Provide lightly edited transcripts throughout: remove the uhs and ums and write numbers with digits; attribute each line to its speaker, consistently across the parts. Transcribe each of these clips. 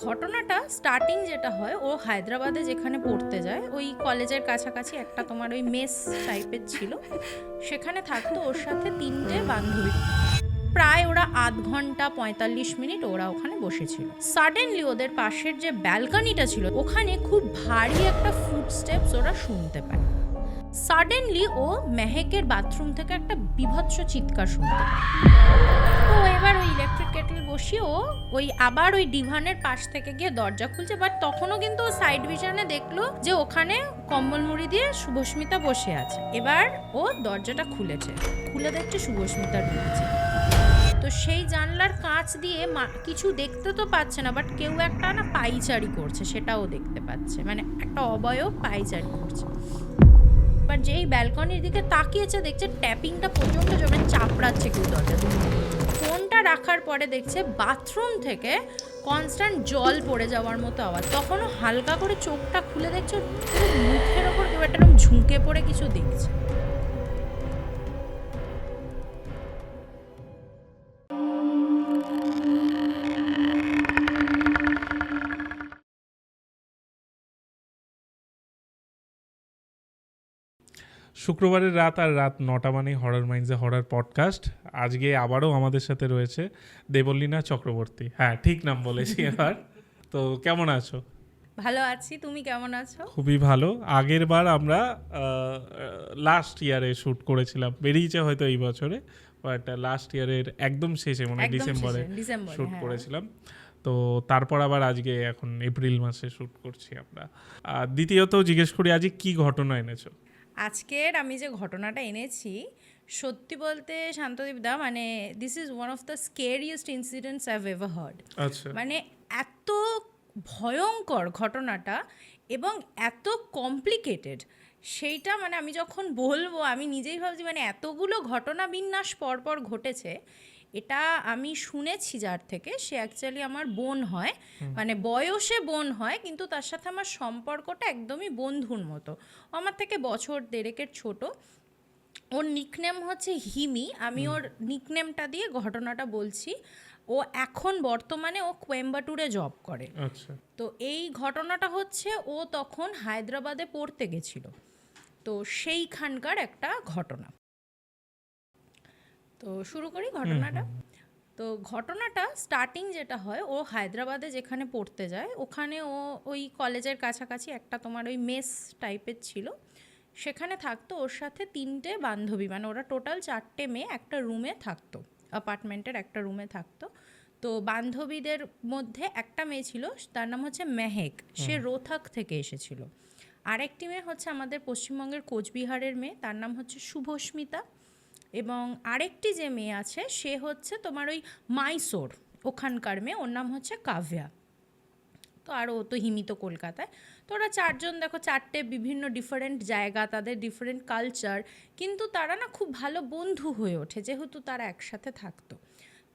Speaker 1: ঘটনাটা স্টার্টিং যেটা হয়, ও হায়দ্রাবাদে যেখানে পড়তে যায় ওই কলেজের কাছাকাছি একটা তোমার ওই মেস টাইপের ছিল, সেখানে থাকতো ওর সাথে 3টে বান্ধবী। প্রায় ওরা 0.5 ঘন্টা 45 মিনিট ওরা ওখানে বসেছিল। সাডেনলি ওদের পাশের যে ব্যালকনিটা ছিল ওখানে খুব ভারী একটা ফুটস্টেপস ওরা শুনতে পায়। সাডেনলি ও মেহেকের বাথরুম থেকে একটা বিভৎস চিৎকার শুনতে পায়। তো এবার ওই ইলেকট্রিক কেটল বসিয়ে ও আবার ওই ডিভানের পাশ থেকে গিয়ে দরজা খুলছে, বাট তখনও কিন্তু ও সাইড ভিশনে দেখলো যে ওখানে কম্বল মুড়ি দিয়ে শুভস্মিতা বসে আছে। এবার ও দরজাটা খুলে দেখছে শুভস্মিতা ঢুকছে। তো সেই জানলার কাঁচ দিয়ে কিছু দেখতে তো পাচ্ছে না, বাট কেউ একটা না পায়চারি করছে সেটাও দেখতে পাচ্ছে, মানে একটা অবয়ব পায়চারি করছে। বাট যেই ব্যালকনির দিকে তাকিয়েছে দেখছে ট্যাপিংটা প্রচণ্ড জমে চাপড়াচ্ছে কেউ দরজা। ফোনটা রাখার পরে দেখছে বাথরুম থেকে কনস্ট্যান্ট জল পড়ে যাওয়ার মতো আওয়াজ। তখনও হালকা করে চোখটা খুলে দেখছে মুখের ওপর কেউ একটা ঝুঁকে পড়ে কিছু দেখছে।
Speaker 2: শুক্রবারের রাত আর রাত 9টা মানেই হরর মাইন্ডসে হরর পডকাস্ট। আজকে আবারও আমাদের সাথে রয়েছে দেবলীনা চক্রবর্তী। হ্যাঁ, ঠিক নাম বলেছি এবার। তো কেমন আছো?
Speaker 1: ভালো আছি, তুমি কেমন আছো?
Speaker 2: খুবই ভালো। আগের বার আমরা লাস্ট ইয়ারে শ্যুট করেছিলাম, বেরিয়েছে হয়তো এই বছরে, বাট লাস্ট ইয়ারের একদম শেষে মানে ডিসেম্বরে শ্যুট করেছিলাম। তো তারপর আবার আজকে এখন এপ্রিল মাসে শ্যুট করছি আমরা। দ্বিতীয়ত জিজ্ঞেস করি, আজকে কি ঘটনা এনেছো?
Speaker 1: আজকের আমি যে ঘটনাটা এনেছি, সত্যি বলতে শান্তদীপদা, মানে this is one of the scariest incidents I have ever heard.
Speaker 2: আচ্ছা,
Speaker 1: মানে এত ভয়ঙ্কর ঘটনাটা এবং এত কমপ্লিকেটেড, সেইটা মানে আমি যখন বলবো আমি নিজেই ভাবছি মানে এতগুলো ঘটনা বিন্যাস পরপর ঘটেছে। এটা আমি শুনেছি যার থেকে, সে অ্যাকচুয়ালি আমার বোন হয়, মানে বয়সে বোন হয়, কিন্তু তার সাথে আমার সম্পর্কটা একদমই বন্ধুর মতো। আমার থেকে বছর দেড়েকের ছোট। ওর নিকনেম হচ্ছে হিমি। আমি ওর নিকনেমটা দিয়ে ঘটনাটা বলছি। ও এখন বর্তমানে ও কোয়েম্বাটুরে জব করে।
Speaker 2: আচ্ছা।
Speaker 1: তো এই ঘটনাটা হচ্ছে ও তখন হায়দ্রাবাদে পড়তে গেছিল, তো সেইখানকার একটা ঘটনা। তো শুরু করি ঘটনাটা। তো ঘটনাটা স্টার্টিং যেটা হয়, ও হায়দ্রাবাদে যেখানে পড়তে যায় ওখানে ও ওই কলেজের কাছাকাছি একটা তোমার ওই মেস টাইপের ছিল, সেখানে থাকতো ওর সাথে 3টে বান্ধবী, মানে ওরা টোটাল 4টে মেয়ে একটা রুমে থাকতো, অ্যাপার্টমেন্টের একটা রুমে থাকতো। তো বান্ধবীদের মধ্যে একটা মেয়ে ছিল, তার নাম হচ্ছে মেহেক, সে রোথাক থেকে এসেছিল। আরেকটি মেয়ে হচ্ছে আমাদের পশ্চিমবঙ্গের কোচবিহারের মেয়ে, তার নাম হচ্ছে শুভস্মিতা। এবং আরেকটি যে মেয়ে আছে সে হচ্ছে তোমার ওই মাইসোর ওখানকার মেয়ে, ওর নাম হচ্ছে কাভ্যা। তো আর ও তো হিমিত কলকাতায়। তো ওরা 4জন, দেখো 4টে বিভিন্ন ডিফারেন্ট জায়গা, তাদের ডিফারেন্ট কালচার, কিন্তু তারা না খুব ভালো বন্ধু হয়ে ওঠে যেহেতু তারা একসাথে থাকতো।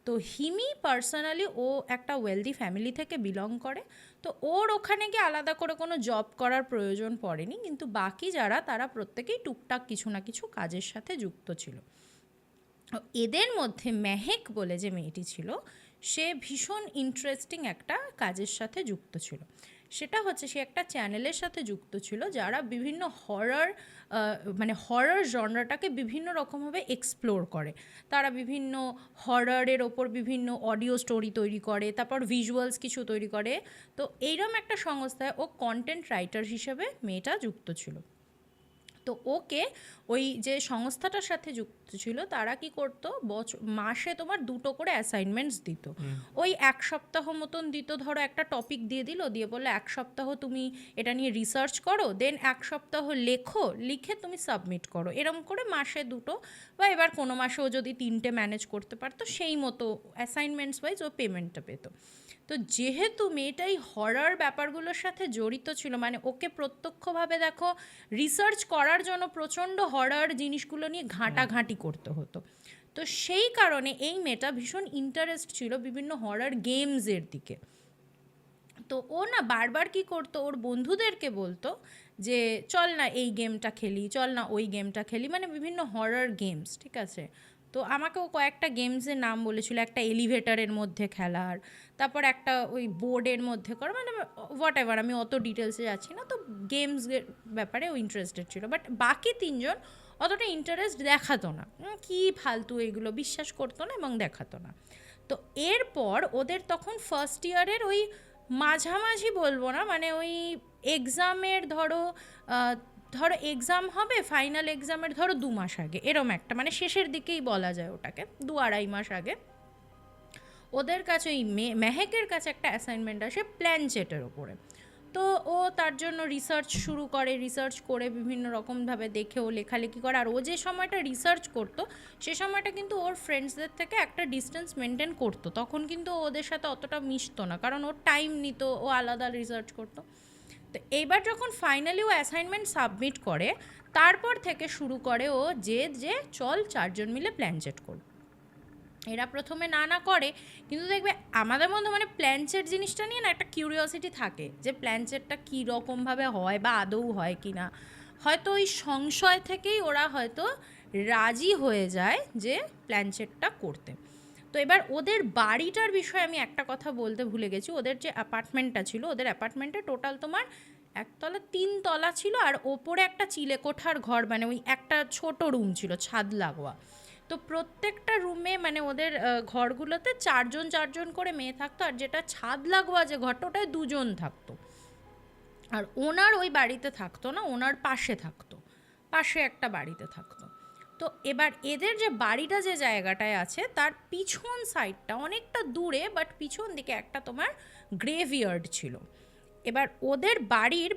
Speaker 1: তো হিমি পার্সোনালি ও একটা ওয়েলদি ফ্যামিলি থেকে বিলং করে, তো ওর ওখানে গিয়ে আলাদা করে কোনো জব করার প্রয়োজন পড়েনি, কিন্তু বাকি যারা তারা প্রত্যেকেই টুকটাক কিছু না কিছু কাজের সাথে যুক্ত ছিল। এদের মধ্যে মেহেক বলে যে মেয়েটি ছিল, সে ভীষণ ইন্টারেস্টিং একটা কাজের সাথে যুক্ত ছিল। সেটা হচ্ছে সে একটা চ্যানেলের সাথে যুক্ত ছিল যারা বিভিন্ন হরর জনরাটাকে বিভিন্ন রকমভাবে এক্সপ্লোর করে। তারা বিভিন্ন হররের ওপর বিভিন্ন অডিও স্টোরি তৈরি করে, তারপর ভিজুয়ালস কিছু তৈরি করে। তো এইরকম একটা সংস্থায় ও কন্টেন্ট রাইটার হিসেবে মেয়েটা যুক্ত ছিল। তো ওকে ওই যে সংস্থাটার সাথে যুক্ত ছিল তারা কি করতো, মাসে তোমার 2টো করে অ্যাসাইনমেন্টস দিত। ওই 1 সপ্তাহ মতন দিত, ধরো একটা টপিক দিয়ে দিল, দিয়ে বললো 1 সপ্তাহ তুমি এটা নিয়ে রিসার্চ করো, দেন 1 সপ্তাহ লিখে তুমি সাবমিট করো, এরম করে মাসে 2টো, বা এবার কোনো মাসেও যদি 3টে ম্যানেজ করতে পারতো সেই মতো অ্যাসাইনমেন্টস ওয়াইজ ও পেমেন্টটা পেত। তো যেহেতু মেয়েটাই হরর ব্যাপারগুলোর সাথে জড়িত ছিল, মানে ওকে প্রত্যক্ষভাবে দেখো রিসার্চ করার জন্য প্রচণ্ড হরর জিনিসগুলো নিয়ে ঘাঁটাঘাঁটি করতে হতো। তো সেই কারণে এই মেয়েটা ভীষণ ইন্টারেস্ট ছিল বিভিন্ন হরর গেমসের দিকে। তো ও না বারবার কি করতো, ওর বন্ধুদেরকে বলতো যে চল না এই গেমটা খেলি, চল না ওই গেমটা খেলি, মানে বিভিন্ন হরর গেমস, ঠিক আছে। তো আমাকেও কয়েকটা গেমসের নাম বলেছিল, একটা এলিভেটারের মধ্যে খেলার, তারপর একটা ওই বোর্ডের মধ্যে করা, মানে হোয়াট এভার, আমি অত ডিটেলসে যাচ্ছি না। তো গেমস ব্যাপারে ও ইন্টারেস্টেড ছিল, বাট বাকি তিনজন অতটা ইন্টারেস্ট দেখাতো না, কি ফালতু এগুলো বিশ্বাস করতো না এবং দেখাতো না। তো এরপর ওদের তখন ফার্স্ট ইয়ারের ওই মাঝামাঝি বলবো না, মানে ওই এক্সামের ধরো এক্সাম হবে, ফাইনাল এক্সামের ধরো 2 মাস আগে, এরম একটা, মানে শেষের দিকেই বলা যায় ওটাকে, 2-2.5 মাস আগে ওদের কাছে ওই মেহেকের কাছে একটা অ্যাসাইনমেন্ট আসে প্ল্যানচেটের ওপরে। তো ও তার জন্য রিসার্চ শুরু করে, রিসার্চ করে বিভিন্ন রকমভাবে দেখে ও লেখালেখি করে। আর ও যে সময়টা রিসার্চ করতো সে সময়টা কিন্তু ওর ফ্রেন্ডসদের থেকে একটা ডিস্টেন্স মেনটেন করতো, তখন কিন্তু ওদের সাথে অতটা মিশতো না, কারণ ওর টাইম নিত, ও আলাদা রিসার্চ করতো। তো এইবার যখন ফাইনালি ও অ্যাসাইনমেন্ট সাবমিট করে, তারপর থেকে শুরু করে ও যে চল 4 জন মিলে প্ল্যানচেট করব। এরা প্রথমে না করে, কিন্তু দেখবে আমাদের মধ্যে মানে প্ল্যানচেট জিনিসটা নিয়ে না একটা কিউরিওসিটি থাকে, যে প্ল্যানচেটটা কী রকমভাবে হয় বা আদৌ হয় কি না। হয়তো ওই সংশয় থেকেই ওরা হয়তো রাজি হয়ে যায় যে প্ল্যানচেটটা করতে। তো এবার ওদের বাড়িটার বিষয়ে আমি একটা কথা বলতে ভুলে গেছি। ওদের যে অ্যাপার্টমেন্টটা ছিল, ওদের অ্যাপার্টমেন্টে টোটাল তোমার 1 তলা 3 তলা ছিল, আর ওপরে একটা চিলেকোঠার ঘর, মানে ওই একটা ছোট রুম ছিল ছাদ লাগোয়া। তো প্রত্যেকটা রুমে মানে ওদের ঘরগুলোতে 4 জন করে মেয়ে থাকতো, আর যেটা ছাদ লাগোয়া যে ঘরটা ওটায় 2 জন থাকতো। আর ওনার ওই বাড়িতে থাকতো না, ওনার পাশে থাকতো, পাশে একটা বাড়িতে থাকতো। তো এবার এদের যে বাড়িটা যে জায়গাটায় আছে তার পিছন সাইডটা অনেকটা দূরে, বাট পিছন দিকে একটা তোমার গ্রেভইয়ার্ড ছিল। এবার ওদের বাড়ির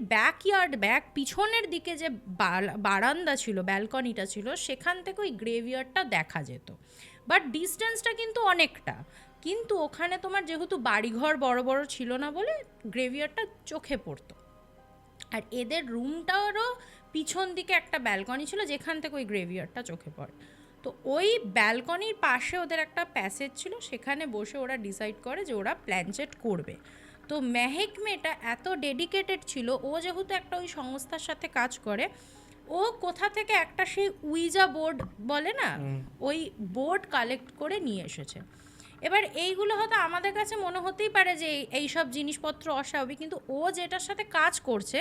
Speaker 1: পিছনের দিকে যে বারান্দা ছিল, ব্যালকনিটা ছিল, সেখান থেকে ওই গ্রেভইয়ার্ডটা দেখা যেত, বাট ডিস্টেন্সটা কিন্তু অনেকটা। কিন্তু ওখানে তোমার যেহেতু বাড়িঘর বড় বড় ছিল না বলে গ্রেভইয়ার্ডটা চোখে পড়তো। আর এদের রুমটারও পিছন দিকে একটা ব্যালকনি ছিল যেখান থেকে ওই গ্রেভইয়ার্ডটা চোখে পড়ে। তো ওই ব্যালকনির পাশে ওদের একটা প্যাসেজ ছিল, সেখানে বসে ওরা ডিসাইড করে যে ওরা প্ল্যানচেট করবে। তো মেহেক মেয়েটা এত ডেডিকেটেড ছিল, ও যেহেতু একটা ওই সংস্থার সাথে কাজ করে, ও কোথা থেকে একটা সেই উইজা বোর্ড বলে না, ওই বোর্ড কালেক্ট করে নিয়ে এসেছে। এবার এইগুলো হয়তো আমাদের কাছে মনে হতেই পারে যে এই সব জিনিসপত্র অস্বাভাবিক, কিন্তু ও যেটার সাথে কাজ করছে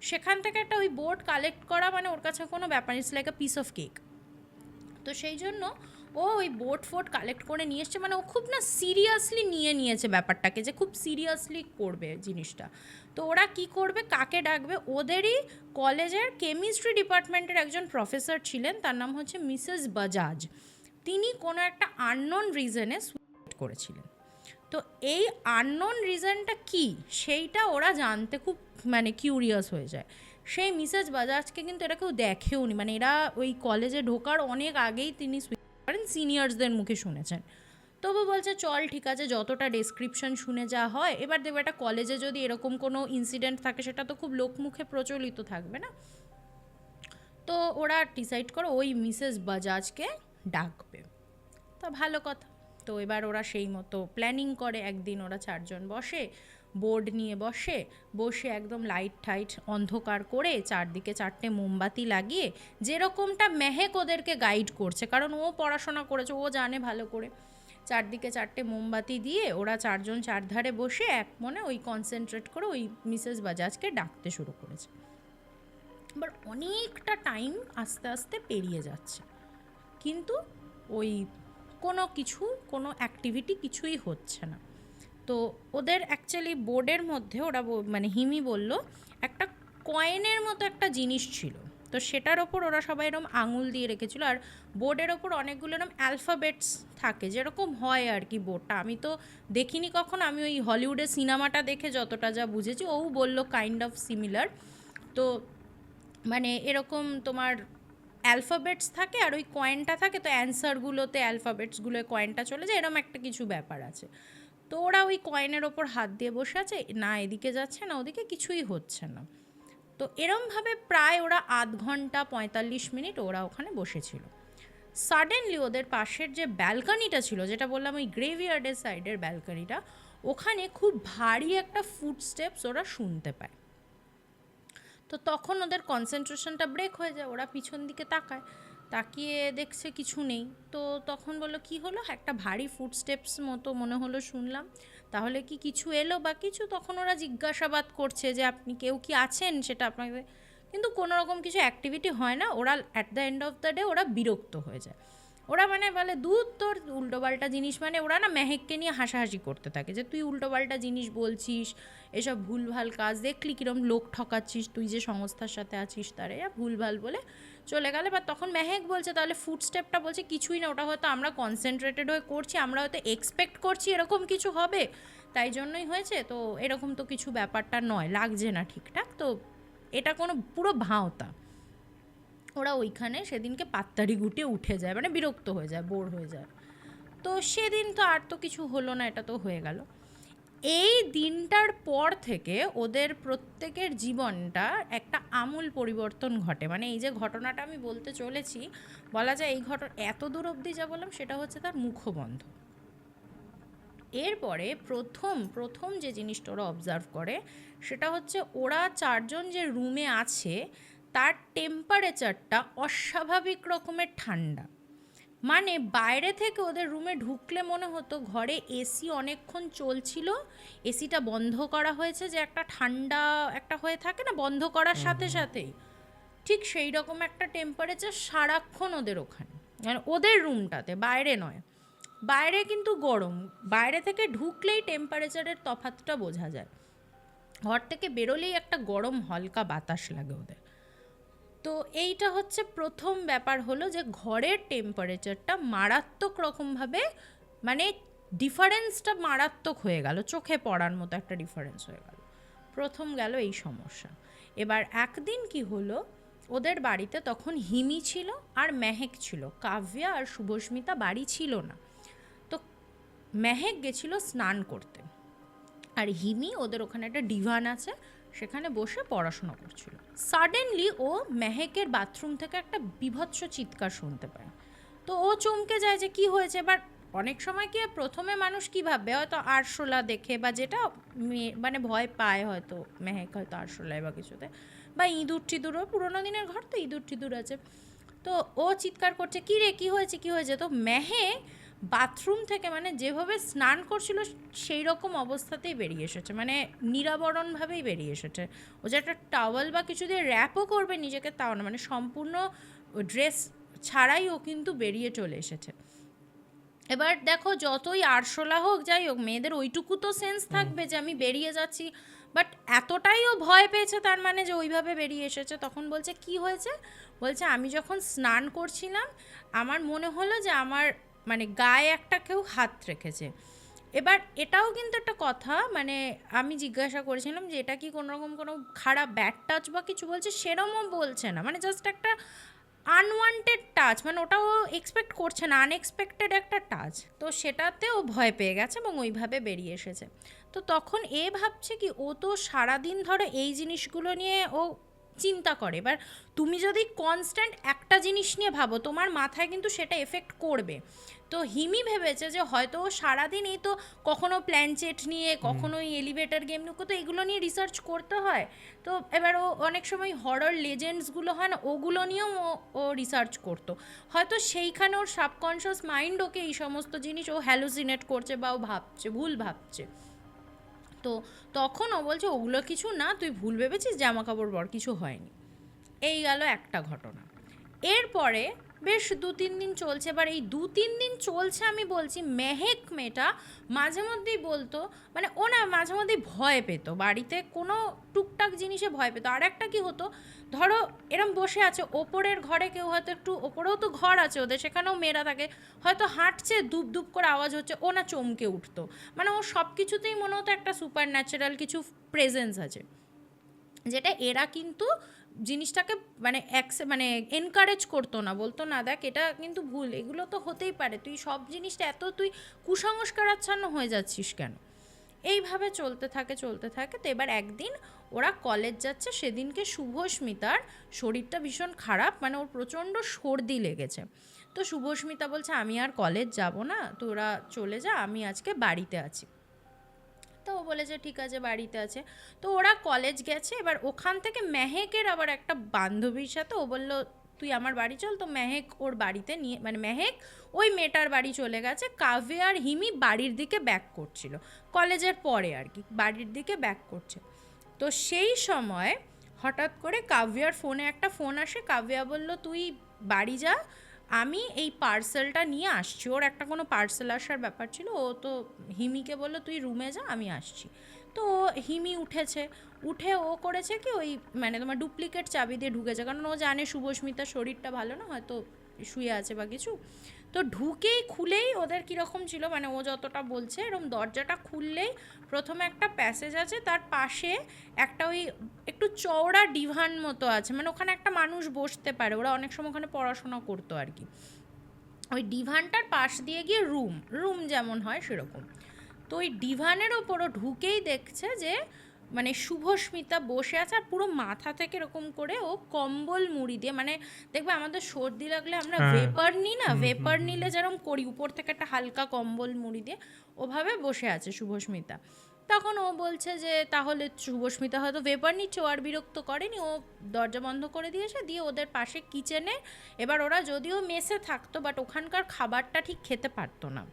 Speaker 1: সেখান থেকে একটা ওই বোর্ড কালেক্ট করা মানে ওর কাছে কোনো ব্যাপার, it's like a piece of cake. তো সেই জন্য ও ওই বোর্ড ফোর্ড কালেক্ট করে নিয়ে এসছে, মানে ও খুব না সিরিয়াসলি নিয়েছে ব্যাপারটাকে, যে খুব সিরিয়াসলি করবে জিনিসটা। তো ওরা কি করবে, কাকে ডাকবে, ওদেরই কলেজের কেমিস্ট্রি ডিপার্টমেন্টের একজন প্রফেসর ছিলেন, তার নাম হচ্ছে মিসেস বাজাজ। তিনি কোনো একটা আননোন রিজনে সুইসাইড করেছিলেন। তো এই আননোন রিজনটা কি সেইটা ওরা জানতে খুব মানে কিউরিয়াস হয়ে যায়। সেই মিসেস বাজাজকে কিন্তু এরা কেউ দেখেও নি, মানে এরা ওই কলেজে ঢোকার অনেক আগেই তিনি করেন, সিনিয়র্সদের মুখে শুনেছেন। তবু বলছে চল ঠিক আছে, যতটা ডেসক্রিপশন শুনে যা হয়, এবার দেখবে একটা কলেজে যদি এরকম কোনো ইনসিডেন্ট থাকে সেটা তো খুব লোকমুখে প্রচলিত থাকবে না। তো ওরা ডিসাইড করে ওই মিসেস বাজাজকে ডাকবে। তা ভালো কথা। তো এবার ওরা সেই মতো প্ল্যানিং করে, একদিন ওরা 4 জন বসে, বোর্ড নিয়ে বসে একদম লাইট টাইট অন্ধকার করে চারদিকে 4টে মোমবাতি লাগিয়ে, যেরকমটা মেহেক ওদেরকে গাইড করছে, কারণ ও পড়াশোনা করেছে, ও জানে ভালো করে, চারদিকে 4টে মোমবাতি দিয়ে ওরা 4 জন চারধারে বসে এক মনে ওই কনসেন্ট্রেট করে ওই মিসেস বাজাজকে ডাকতে শুরু করেছে। এবার অনেকটা টাইম আস্তে আস্তে পেরিয়ে যাচ্ছে, কিন্তু ওই কোনো অ্যাক্টিভিটি কিছুই হচ্ছে না। তো ওদের অ্যাকচুয়ালি বোর্ডের মধ্যে ওরা মানে হিমি বলল একটা কয়েনের মতো একটা জিনিস ছিল, তো সেটার ওপর ওরা সবাই এরকম আঙুল দিয়ে রেখেছিল, আর বোর্ডের ওপর অনেকগুলো এরকম অ্যালফাবেটস থাকে, যেরকম হয় আর কি বোর্ডটা, আমি তো দেখিনি কখন, আমি ওই হলিউডের সিনেমাটা দেখে যতটা যা বুঝেছি, ও বললো কাইন্ড অফ সিমিলার। তো মানে এরকম তোমার অ্যালফাবেটস থাকে আর ওই কয়েনটা থাকে, তো অ্যান্সারগুলোতে অ্যালফাবেটসগুলোয় কয়েনটা চলে যায়, এরকম একটা কিছু ব্যাপার আছে। তো ওরা ওই কয়েনের ওপর হাত দিয়ে বসে আছে, না এদিকে যাচ্ছে না ওদিকে, কিছুই হচ্ছে না। তো এরমভাবে প্রায় ওরা 0.5 ঘন্টা 45 মিনিট ওরা ওখানে বসেছিল। সাডেনলি ওদের পাশের যে ব্যালকনিটা ছিল, যেটা বললাম ওই গ্রেভইয়ার্ডের সাইডের ব্যালকনিটা, ওখানে খুব ভারী একটা ফুটস্টেপস ওরা শুনতে পায়। তো তখন ওদের কনসেন্ট্রেশনটা ব্রেক হয়ে যায়, ওরা পিছন দিকে তাকায়, তাকিয়ে দেখছে কিছু নেই। তো তখন বললো কি হলো, একটা ভারী ফুটস্টেপস মতো মনে হলো শুনলাম, তাহলে কি কিছু এলো বা কিছু। তখন ওরা জিজ্ঞাসাবাদ করছে যে আপনি কেউ কি আছেন, সেটা আপনাকে, কিন্তু কোনো রকম কিছু অ্যাক্টিভিটি হয় না। ওরা at the end of the day ওরা বিরক্ত হয়ে যায়। ওরা মানে বলে দূর তোর উল্টোপাল্টা জিনিস, মানে ওরা না মেহেককে নিয়ে হাসাহাসি করতে থাকে যে তুই উল্টোপাল্টা জিনিস বলছিস, এসব ভুলভাল কাজ, দেখলি কীরকম লোক ঠকাচ্ছিস, তুই যে সংস্থার সাথে আছিস তারে ভুলভাল বলে চলে গেলে। বা তখন মেহেক বলছে তাহলে ফুটস্টেপটা বলছে কিছুই না, ওটা হয়তো আমরা কনসেন্ট্রেটেড হয়ে করছি, আমরা হয়তো এক্সপেক্ট করছি এরকম কিছু হবে, তাই জন্যই হয়েছে, তো এরকম তো কিছু ব্যাপারটা নয়, লাগছে না ঠিকঠাক, তো এটা কোনো পুরো ভাঁওতা। ওরা ওইখানে সেদিনকে পাত্তারি গুটিয়ে উঠে যায়, মানে বিরক্ত হয়ে যায়, বোর হয়ে যায়। তো সেদিন তো আর তো কিছু হলো না, এটা তো হয়ে গেল। এই দিনটার পর থেকে ওদের প্রত্যেকের জীবনটা একটা আমূল পরিবর্তন ঘটে। মানে এই যে ঘটনাটা আমি বলতে চলেছি, বলা যায় এই ঘটনা এত দূর অবধি যা বললাম সেটা হচ্ছে তার মুখবন্ধ। এরপরে প্রথম যে জিনিসটা ওরা অবজার্ভ করে সেটা হচ্ছে ওরা চারজন যে রুমে আছে তার টেম্পারেচারটা অস্বাভাবিক রকমের ঠান্ডা। মানে বাইরে থেকে ওদের রুমে ঢুকলে মনে হতো ঘরে এসি অনেকক্ষণ চলছিল, এসিটা বন্ধ করা হয়েছে, যে একটা ঠান্ডা একটা হয়ে থাকে না বন্ধ করার সাথে সাথেই, ঠিক সেই রকম একটা টেম্পারেচার সারাক্ষণ ওদের ওখানে, মানে ওদের রুমটাতে, বাইরে নয়। বাইরে কিন্তু গরম, বাইরে থেকে ঢুকলেই টেম্পারেচারের তফাৎটা বোঝা যায়, ঘর থেকে বেরোলেই একটা গরম হালকা বাতাস লাগে ওদের। তো এইটা হচ্ছে প্রথম ব্যাপার, হলো যে ঘরের টেম্পারেচারটা মারাত্মক রকমভাবে, মানে ডিফারেন্সটা মারাত্মক হয়ে গেল, চোখে পড়ার মতো একটা ডিফারেন্স হয়ে গেল। প্রথম গেল এই সমস্যা। এবার একদিন কি হলো, ওদের বাড়িতে তখন হিমি ছিল আর মেহেক ছিল, কাব্যা আর শুভস্মিতা বাড়ি ছিল না। তো মেহেক গেছিল স্নান করতে, আর হিমি ওদের ওখানে একটা ডিভান আছে সেখানে বসে পড়াশোনা করছিল। সাডেনলি ও মেহেকের বাথরুম থেকে একটা বীভৎস চিৎকার শুনতে পায়। তো ও চমকে যায় যে কি হয়েছে। এবার অনেক সময় কি প্রথমে মানুষ কী ভাববে, হয়তো আরশোলা দেখে বা যেটা মানে ভয় পায়, হয়তো মেহেক হয়তো আরশোলায় বা কিছুতে, বা ইঁদুর টিঁদুরও, পুরোনো দিনের ঘর তো ইঁদুর টিঁদুর আছে। তো ও চিৎকার করছে কী রে কী হয়েছে কী হয়েছে। তো মেহেক বাথরুম থেকে মানে যেভাবে স্নান করছিল সেই রকম অবস্থাতেই বেরিয়ে এসেছে, মানে নিরাবরণভাবেই বেরিয়ে এসেছে। ও যে একটা টাওয়াল বা কিছু দিয়ে র্যাপও করবে নিজেকে তাও না, মানে সম্পূর্ণ ড্রেস ছাড়াই ও কিন্তু বেরিয়ে চলে এসেছে। এবার দেখো যতই আরশোলা হোক যাই হোক, মেয়েদের ওইটুকু তো সেন্স থাকবে যে আমি বেরিয়ে যাচ্ছি, বাট এতটাই ও ভয় পেয়েছে তার মানে যে ওইভাবে বেরিয়ে এসেছে। তখন বলছে কি হয়েছে, বলছে আমি যখন স্নান করছিলাম আমার মনে হলো যে আমার মানে গায়ে একটা কেউ হাত রেখেছে। এবার এটাও কিন্তু একটা কথা, মানে আমি জিজ্ঞাসা করেছিলাম যে এটা কি কোনো রকম কোনো খারাপ ব্যাড টাচ বা কিছু, বলছে সেরমও বলছে না, মানে জাস্ট একটা আনওয়ান্টেড টাচ, মানে ওটাও এক্সপেক্ট করছে না, আনএক্সপেক্টেড একটা টাচ। তো সেটাতে ও ভয় পেয়ে গেছে এবং ওইভাবে বেরিয়ে এসেছে। তো তখন এ ভাবছে কি, ও তো সারাদিন ধরে এই জিনিসগুলো নিয়ে ও চিন্তা করে। এবার তুমি যদি কনস্ট্যান্ট একটা জিনিস নিয়ে ভাবো তোমার মাথায় কিন্তু সেটা এফেক্ট করবে। তো হিমি ভেবেছে যে হয়তো ও সারাদিন এই তো কখনো প্ল্যানচেট নিয়ে, কখনো এলিভেটর গেম নিয়ে, তো এগুলো নিয়ে রিসার্চ করতে হয়। তো এবার ও অনেক সময় হরর লেজেন্ডসগুলো হয় না, ওগুলো নিয়েও ও রিসার্চ করতো। হয়তো সেইখানে ওর সাবকনশিয়াস মাইন্ড ওকে এই সমস্ত জিনিস ও হ্যালুসিনেট করছে বা ও ভাবছে, ভুল ভাবছে। তো তখন ও বলছে ওগুলো কিছু না, তুই ভুল ভেবেছিস, জামা কাপড় পর, কিছু হয়নি। এই গেল একটা ঘটনা। এরপরে বেশ 2-3 দিন চলছে। এবার এই 2-3 দিন চলছে আমি বলছি, মেহেক মেয়েটা মাঝে মধ্যেই বলতো, মানে ও না মাঝে মধ্যেই ভয় পেত, বাড়িতে কোনো টুকটাক জিনিসে ভয় পেত। আর একটা কী হতো, ধরো এরম বসে আছে, ওপরের ঘরে কেউ হয়তো একটু, ওপরেও তো ঘর আছে ওদের, সেখানেও মেয়েরা থাকে, হয়তো হাঁটছে, দুপ দুপ করে আওয়াজ হচ্ছে, ও না চমকে উঠতো। মানে ও সব কিছুতেই মনে হতো একটা সুপার ন্যাচারাল কিছু প্রেজেন্স আছে, যেটা এরা কিন্তু জিনিসটাকে মানে মানে এনকারেজ করতো না, বলতো না দেখ এটা কিন্তু ভুল, এগুলো তো হতেই পারে, তুই সব জিনিসটা এত তুই কুসংস্কারাচ্ছন্ন হয়ে যাচ্ছিস কেন। এইভাবে চলতে থাকে। তো এবার একদিন ওরা কলেজ যাচ্ছে, সেদিনকে শুভস্মিতার শরীরটা ভীষণ খারাপ, মানে ওর প্রচণ্ড সর্দি লেগেছে। তো শুভস্মিতা বলছে আমি আর কলেজ যাব না, তোরা চলে যা, আমি আজকে বাড়িতে আছি। তো ও বলেছে ঠিক আছে, বাড়িতে আছে। তো ওরা কলেজ গেছে। এবার ওখান থেকে মেহেকের আবার একটা বান্ধবীর সাথে ও বলল তুই আমার বাড়ি চল। তো মেহেক ওর বাড়িতে নিয়ে, মানে মেহেক ওই মেয়েটার বাড়ি চলে গেছে, কাব্যা আর হিমি বাড়ির দিকে ব্যাক করছিল, কলেজের পরে আর কি বাড়ির দিকে ব্যাক করছে। তো সেই সময় হঠাৎ করে কাব্যার ফোনে একটা ফোন আসে, কাব্যা বলল তুই বাড়ি যা, আমি এই পার্সেলটা নিয়ে আসছি। ওর একটা কোনো পার্সেল আসার ব্যাপার ছিল, ও তো হিমিকে বললো তুই রুমে যা, আমি আসছি। তো হিমি উঠেছে, উঠে ও করেছে কি ওই মানে তোমার ডুপ্লিকেট চাবি দিয়ে ঢুকেছে, কারণ ও জানে শুভস্মিতার শরীরটা ভালো না, হয়তো শুয়ে আছে বা কিছু। তো ঢুকেই খুলেই ওদের কীরকম ছিল, মানে ও যতটা বলছে এরকম দরজাটা খুললেই প্রথমে একটা প্যাসেজ আছে, তার পাশে একটা ওই একটু চওড়া ডিভান মতো আছে, মানে ওখানে একটা মানুষ বসতে পারে, ওরা অনেক সময় ওখানে পড়াশোনা করতো আর কি। ওই ডিভানটার পাশ দিয়ে গিয়ে রুম যেমন হয় সেরকম। তো ওই ডিভানের ওপরও ঢুকেই দেখছে যে মানে শুভস্মিতা বসে আছে, আর পুরো মাথা থেকে এরকম করে ও কম্বল মুড়ি দিয়ে, মানে দেখবে আমাদের সর্দি লাগলে আমরা ভেপার নিই না, ভেপার নিলে যেরকম করি উপর থেকে একটা হালকা কম্বল মুড়ি দিয়ে, ওভাবে বসে আছে শুভস্মিতা। তখন ও বলছে যে তাহলে শুভস্মিতা হয়তো ভেপার নিচ্ছে, ও আর বিরক্ত করেনি, ও দরজা বন্ধ করে দিয়েছে, দিয়ে ওদের পাশে কিচেনে, এবার ওরা যদিও মেসে থাকতো বাট ওখানকার খাবারটা ঠিক খেতে পারতো না,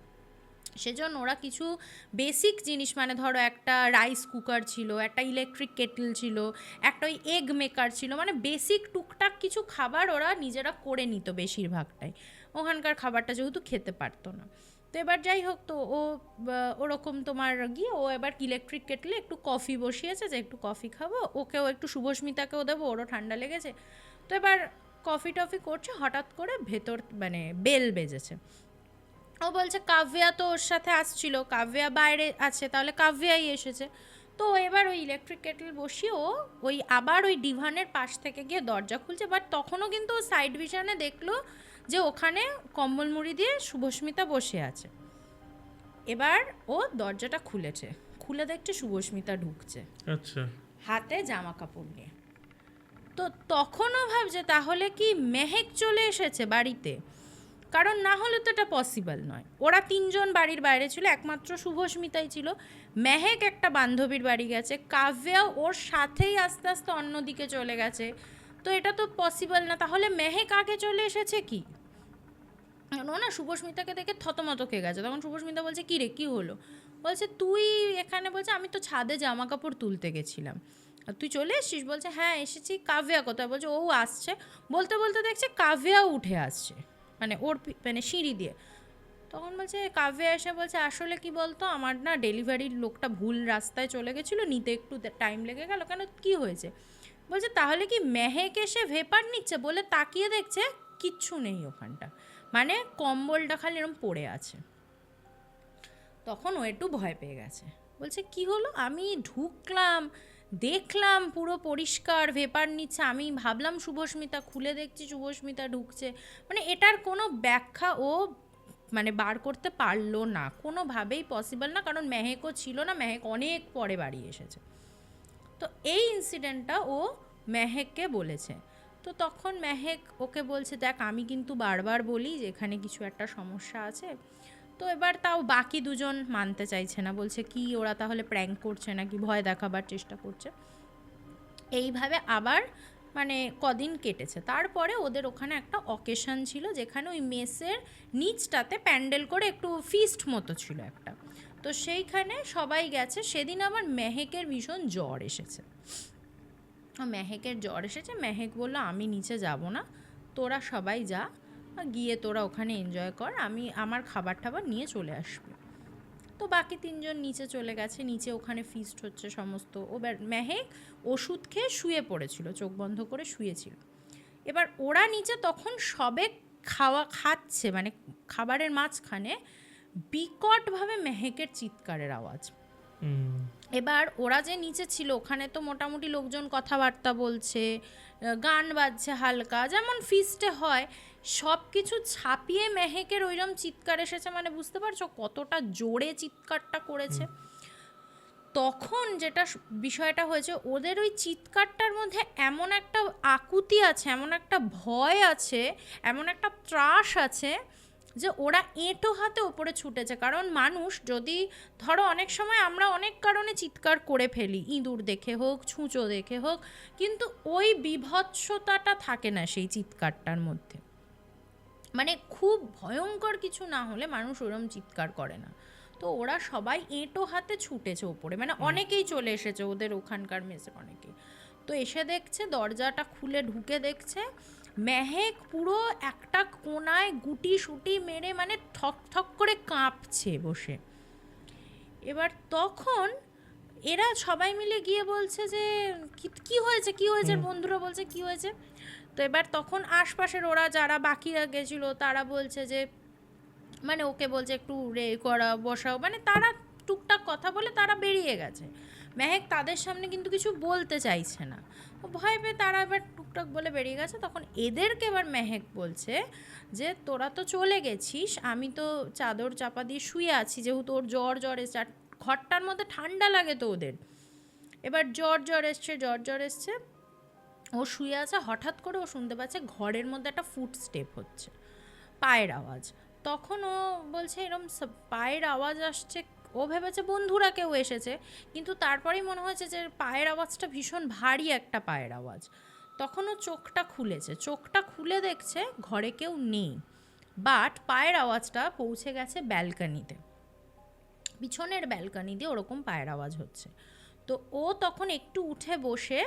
Speaker 1: সেজন্য ওরা কিছু বেসিক জিনিস, মানে ধরো একটা রাইস কুকার ছিল, একটা ইলেকট্রিক কেটল ছিল, একটা ওই এগ মেকার ছিল, মানে বেসিক টুকটাক কিছু খাবার ওরা নিজেরা করে নিত বেশিরভাগটাই, ওখানকার খাবারটা যেহেতু খেতে পারতো না। তো এবার যাই হোক, তো ও ওরকম তোমার গিয়ে ও এবার ইলেকট্রিক কেটলে একটু কফি বসিয়েছে, যে একটু কফি খাবো, ওকেও একটু শুভস্মিতাকেও দেবো, ওরও ঠান্ডা লেগেছে। তো এবার কফি টফি করছে, হঠাৎ করে ভেতর মানে বেল বেজেছে। ও বলছে কাব্যা তো ওর সাথে আসছিল, কাব্যা বাইরে আছে, তাহলে কাব্যাই এসেছে। তো এবার ওই ইলেকট্রিক কেটল বসিয়ে ও ওই আবার ওই ডিভানের পাশ থেকে গিয়ে দরজা খুলছে, বাট তখনও কিন্তু ও সাইড ভিশনে দেখলো যে ওখানে কম্বল মুড়ি দিয়ে শুভস্মিতা বসে আছে। এবার ও দরজাটা খুলেছে, খুলে দেখছে শুভস্মিতা ঢুকছে,
Speaker 2: আচ্ছা,
Speaker 1: হাতে জামা কাপড় নিয়ে। তো তখনও ভাবছে তাহলে কি মেহেক চলে এসেছে বাড়িতে, কারণ না হলে তো এটা পসিবল নয়। ওরা তিনজন বাড়ির বাইরে ছিল, একমাত্র শুভস্মিতাই ছিল, মেহেক একটা বান্ধবীর বাড়ি গেছে, কাব্যা ওর সাথেই আস্তে আস্তে অন্যদিকে চলে গেছে, তো এটা তো পসিবল না। তাহলে মেহেক আগে চলে এসেছে কি? ও না শুভস্মিতাকে দেখে থতমত খেয়ে গেছে। তখন শুভস্মিতা বলছে কী রে, কী হলো? বলছে তুই এখানে, বলছে আমি তো ছাদে জামা কাপড় তুলতে গেছিলাম, আর তুই চলে এসছিস? বলছে হ্যাঁ এসেছি। কাব্যা কোথায়? বলছে ও আসছে। বলতে বলতে দেখছে কাব্যাও উঠে আসছে, মানে ওর মানে সিঁড়ি দিয়ে। তখন বলছে কাব্যা এসে বলছে আসলে কি বলতো, আমার না ডেলিভারির লোকটা ভুল রাস্তায় চলে গেছিলো, নিতে একটু টাইম লেগে গেল। কেন, কি হয়েছে? বলছে তাহলে কি মেহেক এসে ভেপার নিচ্ছে? বলে তাকিয়ে দেখছে কিচ্ছু নেই ওখানটা, মানে কম্বলটা খালি এরকম পড়ে আছে। তখন ও একটু ভয় পেয়ে গেছে, বলছে কি হলো? আমি ঢুকলাম, দেখলাম পুরো পরিষ্কার ভেপার নিচ্ছে, আমি ভাবলাম শুভস্মিতা, খুলে দেখছি শুভস্মিতা ঢুকছে। মানে এটার কোনো ব্যাখ্যা ও মানে বার করতে পারলো না, কোনোভাবেই পসিবল না, কারণ মেহেকও ছিল না, মেহেক অনেক পরে বাড়ি এসেছে। তো এই ইনসিডেন্টটা ও মেহেককে বলেছে। তো তখন মেহেক ওকে বলছে দেখ আমি কিন্তু বারবার বলি যে এখানে কিছু একটা সমস্যা আছে। তো এবার তাও বাকি দুজন মানতে চাইছে না, বলছে কি ওরা তাহলে প্র্যাঙ্ক করছে নাকি, ভয় দেখাবার চেষ্টা করছে। এইভাবে আবার মানে কদিন কেটেছে। তারপরে ওদের ওখানে একটা অকেশন ছিল, যেখানে ওই মেসের নিচটাতে প্যান্ডেল করে একটু ফিস্ট মতো ছিল একটা, তো সেইখানে সবাই গেছে। সেদিন আবার মেহেকের ভীষণ জ্বর এসেছে, মেহেকের জ্বর এসেছে। মেহেক বলল আমি নিচে যাব না, তোরা সবাই যা, গিয়ে তোরা ওখানে এনজয় কর, আমি আমার খাবার টাবার নিয়ে চলে আসবো। তো বাকি তিনজন নিচে চলে গেছে, নিচে ওখানে ফিস্ট হচ্ছে সমস্ত। মেহেক ওষুধ খেয়ে শুয়ে পড়েছিল, চোখ বন্ধ করে শুয়েছিল। এবার ওরা নিচে তখন সবে খাচ্ছে, মানে খাবারের মাঝখানে বিকটভাবে মেহেকের চিৎকারের আওয়াজ। এবার ওরা যে নিচে ছিল ওখানে তো মোটামুটি লোকজন কথাবার্তা বলছে, গান বাজছে হালকা, যেমন ফিস্টে হয়, সব কিছু ছাপিয়ে মেহেকের ওইরকম চিৎকার এসেছে, মানে বুঝতে পারছো কতটা জোরে চিৎকারটা করেছে। তখন যেটা বিষয়টা হয়েছে, ওদের ওই চিৎকারটার মধ্যে এমন একটা আকুতি আছে, এমন একটা ভয় আছে, এমন একটা ত্রাস আছে, যে ওরা এঁটো হাতে ওপরে ছুটেছে। কারণ মানুষ যদি ধরো অনেক সময় আমরা অনেক কারণে চিৎকার করে ফেলি, ইঁদুর দেখে হোক, ছুঁচো দেখে হোক, কিন্তু ওই বীভৎসতাটা থাকে না সেই চিৎকারটার মধ্যে। মানে খুব ভয়ঙ্কর কিছু না হলে মানুষ ওরম চিৎকার করে না। তো ওরা সবাই এঁটো হাতে ছুটেছে ওপরে, মানে অনেকেই চলে এসেছে ওদের ওখানকার মেসে অনেকেই। তো এসে দেখছে দরজাটা খুলে ঢুকে দেখছে মেহেক পুরো একটা কোনায় গুটি সুটি মেরে মানে ঠক ঠক করে কাঁপছে বসে। এবার তখন এরা সবাই মিলে গিয়ে বলছে যে কি হয়েছে কি হয়েছে, বন্ধুরা বলছে কি হয়েছে। তো এবার তখন আশপাশের ওরা যারা বাকিরা গেছিলো তারা বলছে যে মানে ওকে বলছে একটু রে করা বসাও, মানে তারা টুকটাক কথা বলে তারা বেরিয়ে গেছে। মেহেক তাদের সামনে কিন্তু কিছু বলতে চাইছে না, ভয় পেয়ে তারা এবার টুকটাক বলে বেরিয়ে গেছে। তখন এদেরকে এবার মেহেক বলছে যে তোরা তো চলে গেছিস, আমি তো চাদর চাপা দিয়ে শুয়ে আছি, যেহেতু ওর জ্বর এসছে, আর ঘরটার মধ্যে ঠান্ডা লাগে তো ওদের। এবার জ্বর এসছে, ও শুয়ে আছে, হঠাৎ করে ও শুনতে পাচ্ছে ঘরের মধ্যে একটা ফুট স্টেপ হচ্ছে, পায়ের আওয়াজ। তখন ও বলছে এরম পায়ের আওয়াজ আসছে, ও ভেবেছে বন্ধুরা কেউ এসেছে, কিন্তু তারপরেই মনে হয়েছে যে পায়ের আওয়াজটা ভীষণ ভারী একটা পায়ের আওয়াজ। তখন ও চোখটা খুলেছে, চোখটা খুলে দেখছে ঘরে কেউ নেই, বাট পায়ের আওয়াজটা পৌঁছে গেছে ব্যালকনিতে, পিছনের ব্যালকনি দিয়ে ওরকম পায়ের আওয়াজ হচ্ছে। তো ও তখন একটু উঠে বসে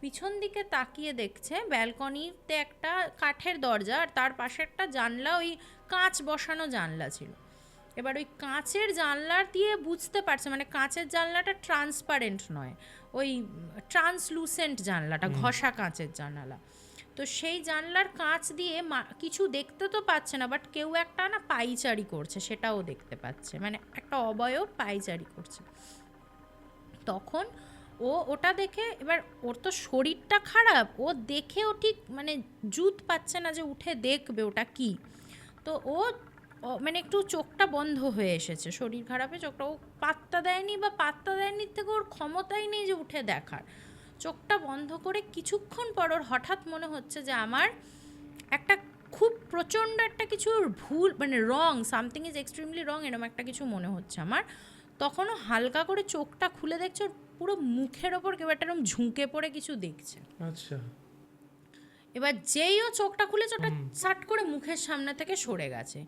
Speaker 1: পিছন দিকে তাকিয়ে দেখছে ব্যালকনিতে একটা কাঠের দরজা, আর তার পাশে একটা জানলা, ওই কাঁচ বসানো জানলা ছিল। এবার ওই কাঁচের জানলার দিয়ে বুঝতে পারছে, মানে কাঁচের জানলাটা ট্রান্সপারেন্ট নয়, ওই ট্রান্সলুসেন্ট জানলাটা, ঘষা কাঁচের জানালা। তো সেই জানলার কাঁচ দিয়ে কিছু দেখতে তো পাচ্ছে না, বাট কেউ একটা না পাইচারি করছে সেটাও দেখতে পাচ্ছে, মানে একটা অবয়ব পাইচারি করছে। তখন ও ওটা দেখে, এবার ওর তো শরীরটা খারাপ, ও দেখেও ঠিক মানে জুত পাচ্ছে না যে উঠে দেখবে ওটা কি। তো ও মানে একটু চোখটা বন্ধ হয়ে এসেছে, শরীর খারাপে চোখটা ও পাত্তা দেয়নি থেকে ওর ক্ষমতাই নেই যে উঠে দেখার। চোখটা বন্ধ করে কিছুক্ষণ পর ওর হঠাৎ মনে হচ্ছে যে আমার একটা খুব প্রচণ্ড একটা কিছুর ভুল, মানে রং, সামথিং ইজ এক্সট্রিমলি রং, এরকম একটা কিছু মনে হচ্ছে আমার। তখনও হালকা করে চোখটা খুলে দেখছে ওর পুরো মুখের ওপর কেউ একটা এরকম ঝুঁকে পড়ে কিছু দেখছে।
Speaker 2: আচ্ছা।
Speaker 1: এবার যেই ও চোখটা খুলেছে ওটা সাট করে মুখের সামনে থেকে সরে গেছে,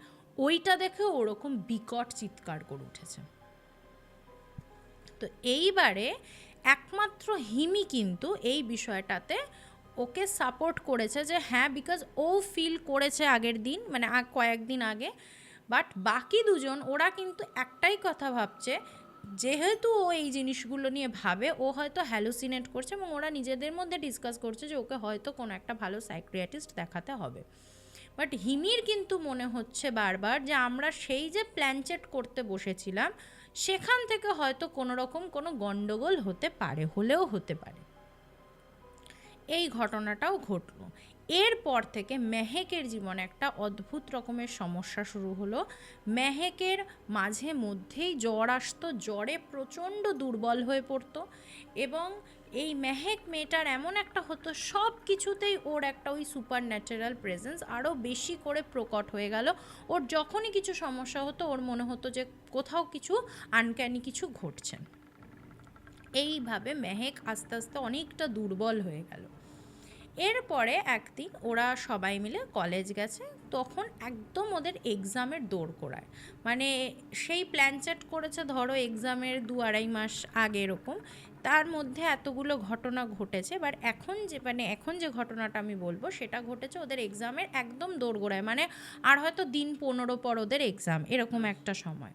Speaker 1: ওইটা দেখে ওরকম বিকট চিৎকার করে উঠেছে। তো এইবারে একমাত্র হিমি কিন্তু এই বিষয়টাতে ওকে সাপোর্ট করেছে যে হ্যাঁ, বিকজ ও ফিল করেছে আগের দিন, মানে কয়েকদিন আগে। বাট বাকি দুজন ওরা কিন্তু একটাই কথা ভাবছে, যেহেতু ও এই জিনিসগুলো নিয়ে ভাবে, ও হয়তো হ্যালুসিনেট করছে, এবং ওরা নিজেদের মধ্যে ডিসকাস করছে যে ওকে হয়তো কোনো একটা ভালো সাইকিয়াট্রিস্ট দেখাতে হবে। বাট হিমির কিন্তু মনে হচ্ছে বারবার যে আমরা সেই যে প্ল্যানচেট করতে বসেছিলাম সেখান থেকে হয়তো কোনো রকম কোনো গণ্ডগোল হলেও হতে পারে। এই ঘটনাটাও ঘটল। এরপর থেকে মেহেকের জীবনে একটা অদ্ভুত রকমের সমস্যা শুরু হলো। মেহেকের মাঝে মধ্যেই জ্বর আসতো, জ্বরে প্রচণ্ড দুর্বল হয়ে পড়তো, এবং এই মেহেক মেয়েটার এমন একটা হতো সব কিছুতেই ওর একটা ওই সুপার ন্যাচারাল প্রেজেন্স আরও বেশি করে প্রকট হয়ে গেল। ওর যখনই কিছু সমস্যা হতো ওর মনে হতো যে কোথাও কিছু আনক্যানি কিছু ঘটছে। এইভাবে মেহেক আস্তে আস্তে অনেকটা দুর্বল হয়ে গেল। এরপরে একদিন ওরা সবাই মিলে কলেজ গেছে, তখন একদম ওদের এক্সামের দৌড় করায়, মানে সেই প্ল্যান সেট করেছে ধরো এক্সামের 2-2.5 মাস আগে এরকম, তার মধ্যে এতগুলো ঘটনা ঘটেছে। এবার এখন যে ঘটনাটা আমি বলবো সেটা ঘটেছে ওদের এক্সামের একদম দোরগোড়ায়, মানে আর হয়তো দিন 15 পর ওদের এক্সাম, এরকম একটা সময়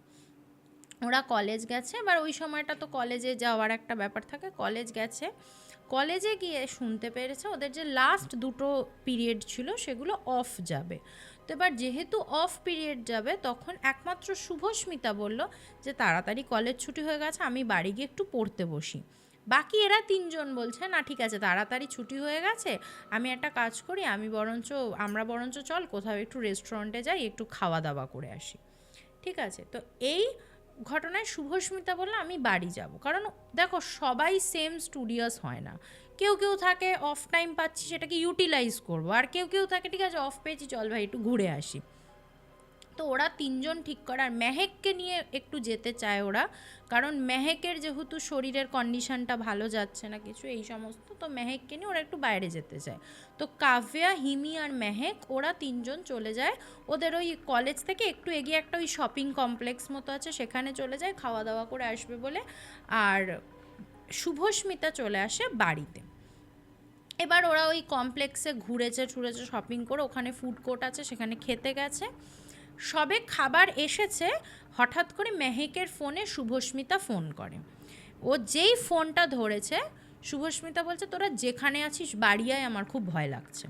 Speaker 1: ওরা কলেজ গেছে। এবার ওই সময়টা তো কলেজে যাওয়ার একটা ব্যাপার থাকে, কলেজ গেছে। কলেজে গিয়ে শুনতে পেরেছে ওদের যে লাস্ট 2 পিরিয়ড ছিল সেগুলো অফ যাবে। তো এবার যেহেতু অফ পিরিয়ড যাবে, তখন একমাত্র শুভস্মিতা বলল যে তাড়াতাড়ি কলেজ ছুটি হয়ে গেছে, আমি বাড়ি গিয়ে একটু পড়তে বসি। বাকি এরা 3 জন বলছে না ঠিক আছে, তাড়াতাড়ি ছুটি হয়ে গেছে, আমি একটা কাজ করি, আমরা বরঞ্চ চল কোথাও একটু রেস্টুরেন্টে যাই, একটু খাওয়া দাওয়া করে আসি। ঠিক আছে, তো এই ঘটনায় শুভস্মিতা বলল আমি বাড়ি যাব, কারণ দেখো সবাই সেম স্টুডিয়াস হয় না, কেউ থাকে অফ টাইম পাচ্ছি সেটাকে ইউটিলাইজ করবো, আর কেউ থাকে ঠিক আছে অফ পেয়েছি চল ভাই একটু ঘুরে আসি। তো ওরা তিনজন ঠিক করে, আর মেহেককে নিয়ে একটু যেতে চায় ওরা, কারণ মেহেকের যেহেতু শরীরের কন্ডিশনটা ভালো যাচ্ছে না কিছু এই সমস্ত, তো মেহেককে নিয়ে ওরা একটু বাইরে যেতে চায়। তো কাব্যা, হিমি আর মেহেক ওরা তিনজন চলে যায় ওদের ওই কলেজ থেকে একটু এগিয়ে একটা ওই শপিং কমপ্লেক্স মতো আছে, সেখানে চলে যায় খাওয়া দাওয়া করে আসবে বলে। আর শুভস্মিতা চলে আসে বাড়িতে। এবার ওরা ওই কমপ্লেক্সে ঘুরেছে ঠুরেছে, শপিং করে, ওখানে ফুড কোর্ট আছে সেখানে খেতে গেছে। সবে খাবার এসেছে, হঠাৎ করে মেহেকের ফোনে শুভস্মিতা ফোন করে। ও যেই ফোনটা ধরেছে, শুভস্মিতা বলছে তোরা যেখানে আছিস বাড়ি আয়, আমার খুব ভয় লাগছে।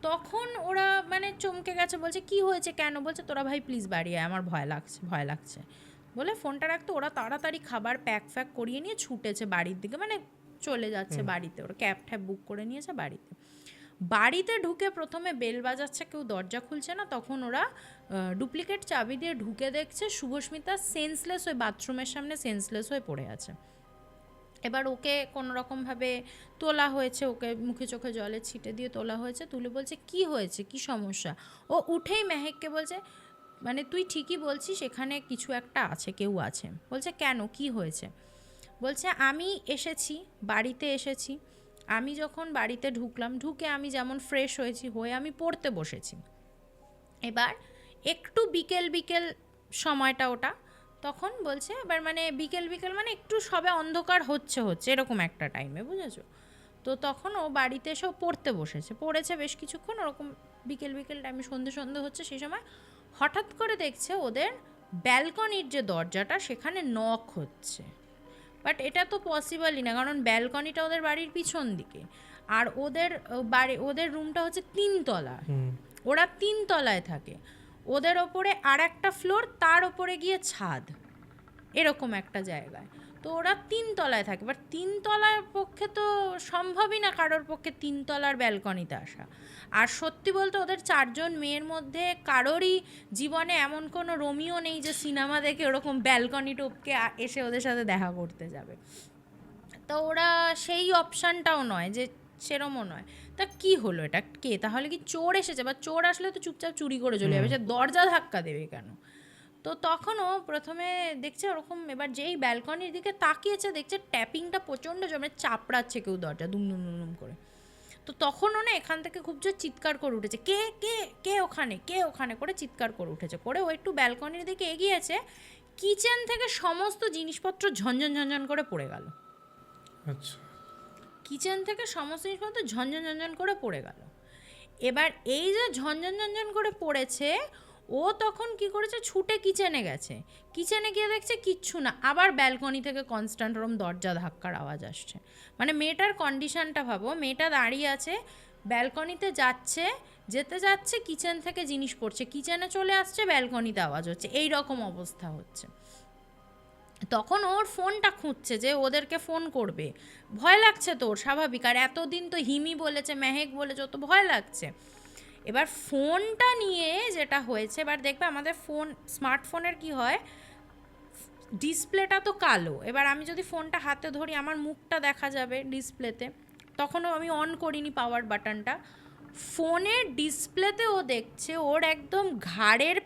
Speaker 1: তখন ওরা মানে চমকে গেছে, বলছে কি হয়েছে কেন? বলছে তোরা ভাই প্লিজ বাড়ি আয়, আমার ভয় লাগছে ভয় লাগছে বলে ফোনটা রাখতে ওরা তাড়াতাড়ি খাবার প্যাক ফ্যাক করিয়ে নিয়ে ছুটেছে বাড়ির দিকে, মানে চলে যাচ্ছে বাড়িতে। ওরা ক্যাব ট্যাব বুক করে নিয়েছে বাড়িতে। বাড়িতে ঢুকে প্রথমে বেল বাজাচ্ছে, কেউ দরজা খুলছে না, তখন ওরা ডুপ্লিকেট চাবি দিয়ে ঢুকে দেখছে শুভস্মিতা সেন্সলেস হয়ে বাথরুমের সামনে সেন্সলেস হয়ে পড়ে আছে। এবার ওকে কোনো রকমভাবে তোলা হয়েছে, ওকে মুখে চোখে জলে ছিটে দিয়ে তোলা হয়েছে। তুলে বলছে কি হয়েছে, কি সমস্যা? ও উঠেই মেহেককে বলছে মানে তুই ঠিকই বলছিস, এখানে কিছু একটা আছে, কেউ আছে। বলছে কেন, কি হয়েছে? বলছে আমি এসেছি, বাড়িতে এসেছি, আমি যখন বাড়িতে ঢুকলাম, ঢুকে আমি যেমন ফ্রেশ হয়েছি, হয়ে আমি পড়তে বসেছি। এবার একটু বিকেল বিকেল সময়টা ওটা, তখন বলছে এবার মানে বিকেল বিকেল মানে একটু সবে অন্ধকার হচ্ছে এরকম একটা টাইমে, বুঝেছো? তো তখন ও বাড়িতে এসেও পড়তে বসেছে, পড়েছে বেশ কিছুক্ষণ, ওরকম বিকেল বিকেল টাইমে সন্ধে সন্ধে হচ্ছে, সেই সময় হঠাৎ করে দেখছে ওদের ব্যালকনির যে দরজাটা সেখানে নক হচ্ছে। বাট এটা তো পসিবলই না, কারণ ব্যালকনিটা ওদের বাড়ির পিছন দিকে, আর ওদের রুমটা হচ্ছে 3 তলা, ওরা 3 তলায় থাকে, ওদের ওপরে আর একটা ফ্লোর, তার ওপরে গিয়ে ছাদ, এরকম একটা জায়গায়। তো ওরা 3 তলায় থাকে, বাট 3 তলার পক্ষে তো সম্ভবই না কারোর পক্ষে 3 তলার ব্যালকনিতে আসা। আর সত্যি বলতে ওদের 4 জন মেয়ের মধ্যে কারোরই জীবনে এমন কোনো রোমিও নেই যে সিনেমা দেখে ওরকম ব্যালকনি টপকে এসে ওদের সাথে দেখা করতে যাবে। তো ওরা সেই অপশানটাও নয়, যে সেরমও নয়। তা কি হলো, এটা কে? তাহলে কি চোর এসেছে? বা চোর আসলে তো চুপচাপ চুরি করে চলে যাবে, সে দরজা ধাক্কা দেবে কেন? তো তখন ও প্রথমে দেখছে ওরকম, এবার যেই ব্যালকনির দিকে তাকিয়েছে দেখছে ট্যাপিংটা প্রচণ্ড জমে চাপড়াচ্ছে কেউ দরজা, দুম দুম দুম করে। তো তখন ও না এখান থেকে খুব জোর চিৎকার করে উঠেছে, কে কে কে ওখানে, কে ওখানে করে চিৎকার করে উঠেছে। করে ও একটু ব্যালকনির দিকে এগিয়েছে, কিচেন থেকে সমস্ত জিনিসপত্র ঝনঝন ঝনঝন করে পড়ে গেল।
Speaker 2: আচ্ছা,
Speaker 1: কিচেন থেকে সমস্ত জিনিসপত্র ঝনঝন ঝনঝন করে পড়ে গেল। এবার এই যে ঝনঝন ঝনঝন করে পড়েছে, ও তখন কি করেছে, ছুটে কিচেনে গেছে। কিচেনে গিয়ে দেখছে কিচ্ছু না, আবার ব্যালকনি থেকে কনস্ট্যান্ট ওরম দরজা ধাক্কার আওয়াজ আসছে। মানে মেয়েটার কন্ডিশনটা ভাবো, মেয়েটা দাঁড়িয়ে আছে, ব্যালকনিতে যেতে যাচ্ছে, কিচেন থেকে জিনিস পড়ছে, কিচেনে চলে আসছে, ব্যালকনিতে আওয়াজ হচ্ছে, এই রকম অবস্থা হচ্ছে। তখন ওর ফোনটা খুঁজছে যে ওদেরকে ফোন করবে, ভয় লাগছে তো ওর, স্বাভাবিক। আর এতদিন তো হিমি বলেছে, মেহেক বলেছে, ও তো ভয় লাগছে। এবার ফোনটা নিয়ে যেটা হয়েছে, এবার দেখবে আমাদের স্মার্টফোনের কি হয়, ডিসপ্লেটা তো কালো। এবার আমি যদি ফোনটা হাতে ধরি, আমার মুখটা দেখা যাবে ডিসপ্লেতে, তখনও আমি অন করিনি পাওয়ার বাটনটা। ফোনের ডিসপ্লেতে ও দেখছে ওর একদম ঘাড়ের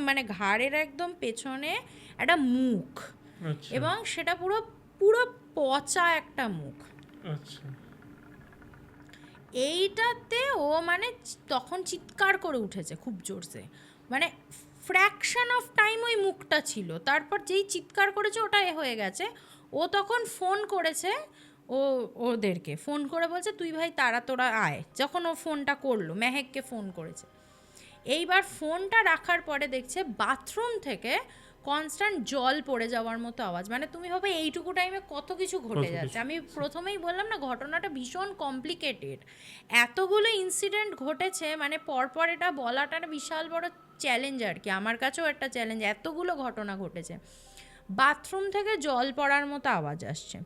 Speaker 1: মানে ঘাড়ের একদম পেছনে একটা মুখ, এবং সেটা পুরো পুরো পচা একটা মুখ।
Speaker 2: আচ্ছা,
Speaker 1: এইটাতে ও মানে তখন চিৎকার করে উঠেছে খুব জোরসে, মানে ফ্র্যাকশন অফ টাইম ওই মুখটা ছিল, তারপর যেই চিৎকার করেছে ওটা হয়ে গেছে। ও তখন ফোন করেছে, ওদেরকে ফোন করে বলছে তুই ভাই তোরা আয়। যখন ও ফোনটা করলো, মেহেককে ফোন করেছে। এইবার ফোনটা রাখার পরে দেখছে বাথরুম থেকে কনস্ট্যান্ট জল পড়ে যাওয়ার মতো আওয়াজ। মানে তুমি ভাবে এইটুকু টাইমে কত কিছু ঘটে যাচ্ছে। আমি প্রথমেই বললাম না, ঘটনাটা ভীষণ কমপ্লিকেটেড, এতগুলো ইনসিডেন্ট ঘটেছে, মানে পরপর এটা বলাটা বিশাল বড় চ্যালেঞ্জ আর কি, আমার কাছেও একটা চ্যালেঞ্জ, এতগুলো ঘটনা ঘটেছে। বাথরুম থেকে জল পড়ার মতো আওয়াজ আসছে।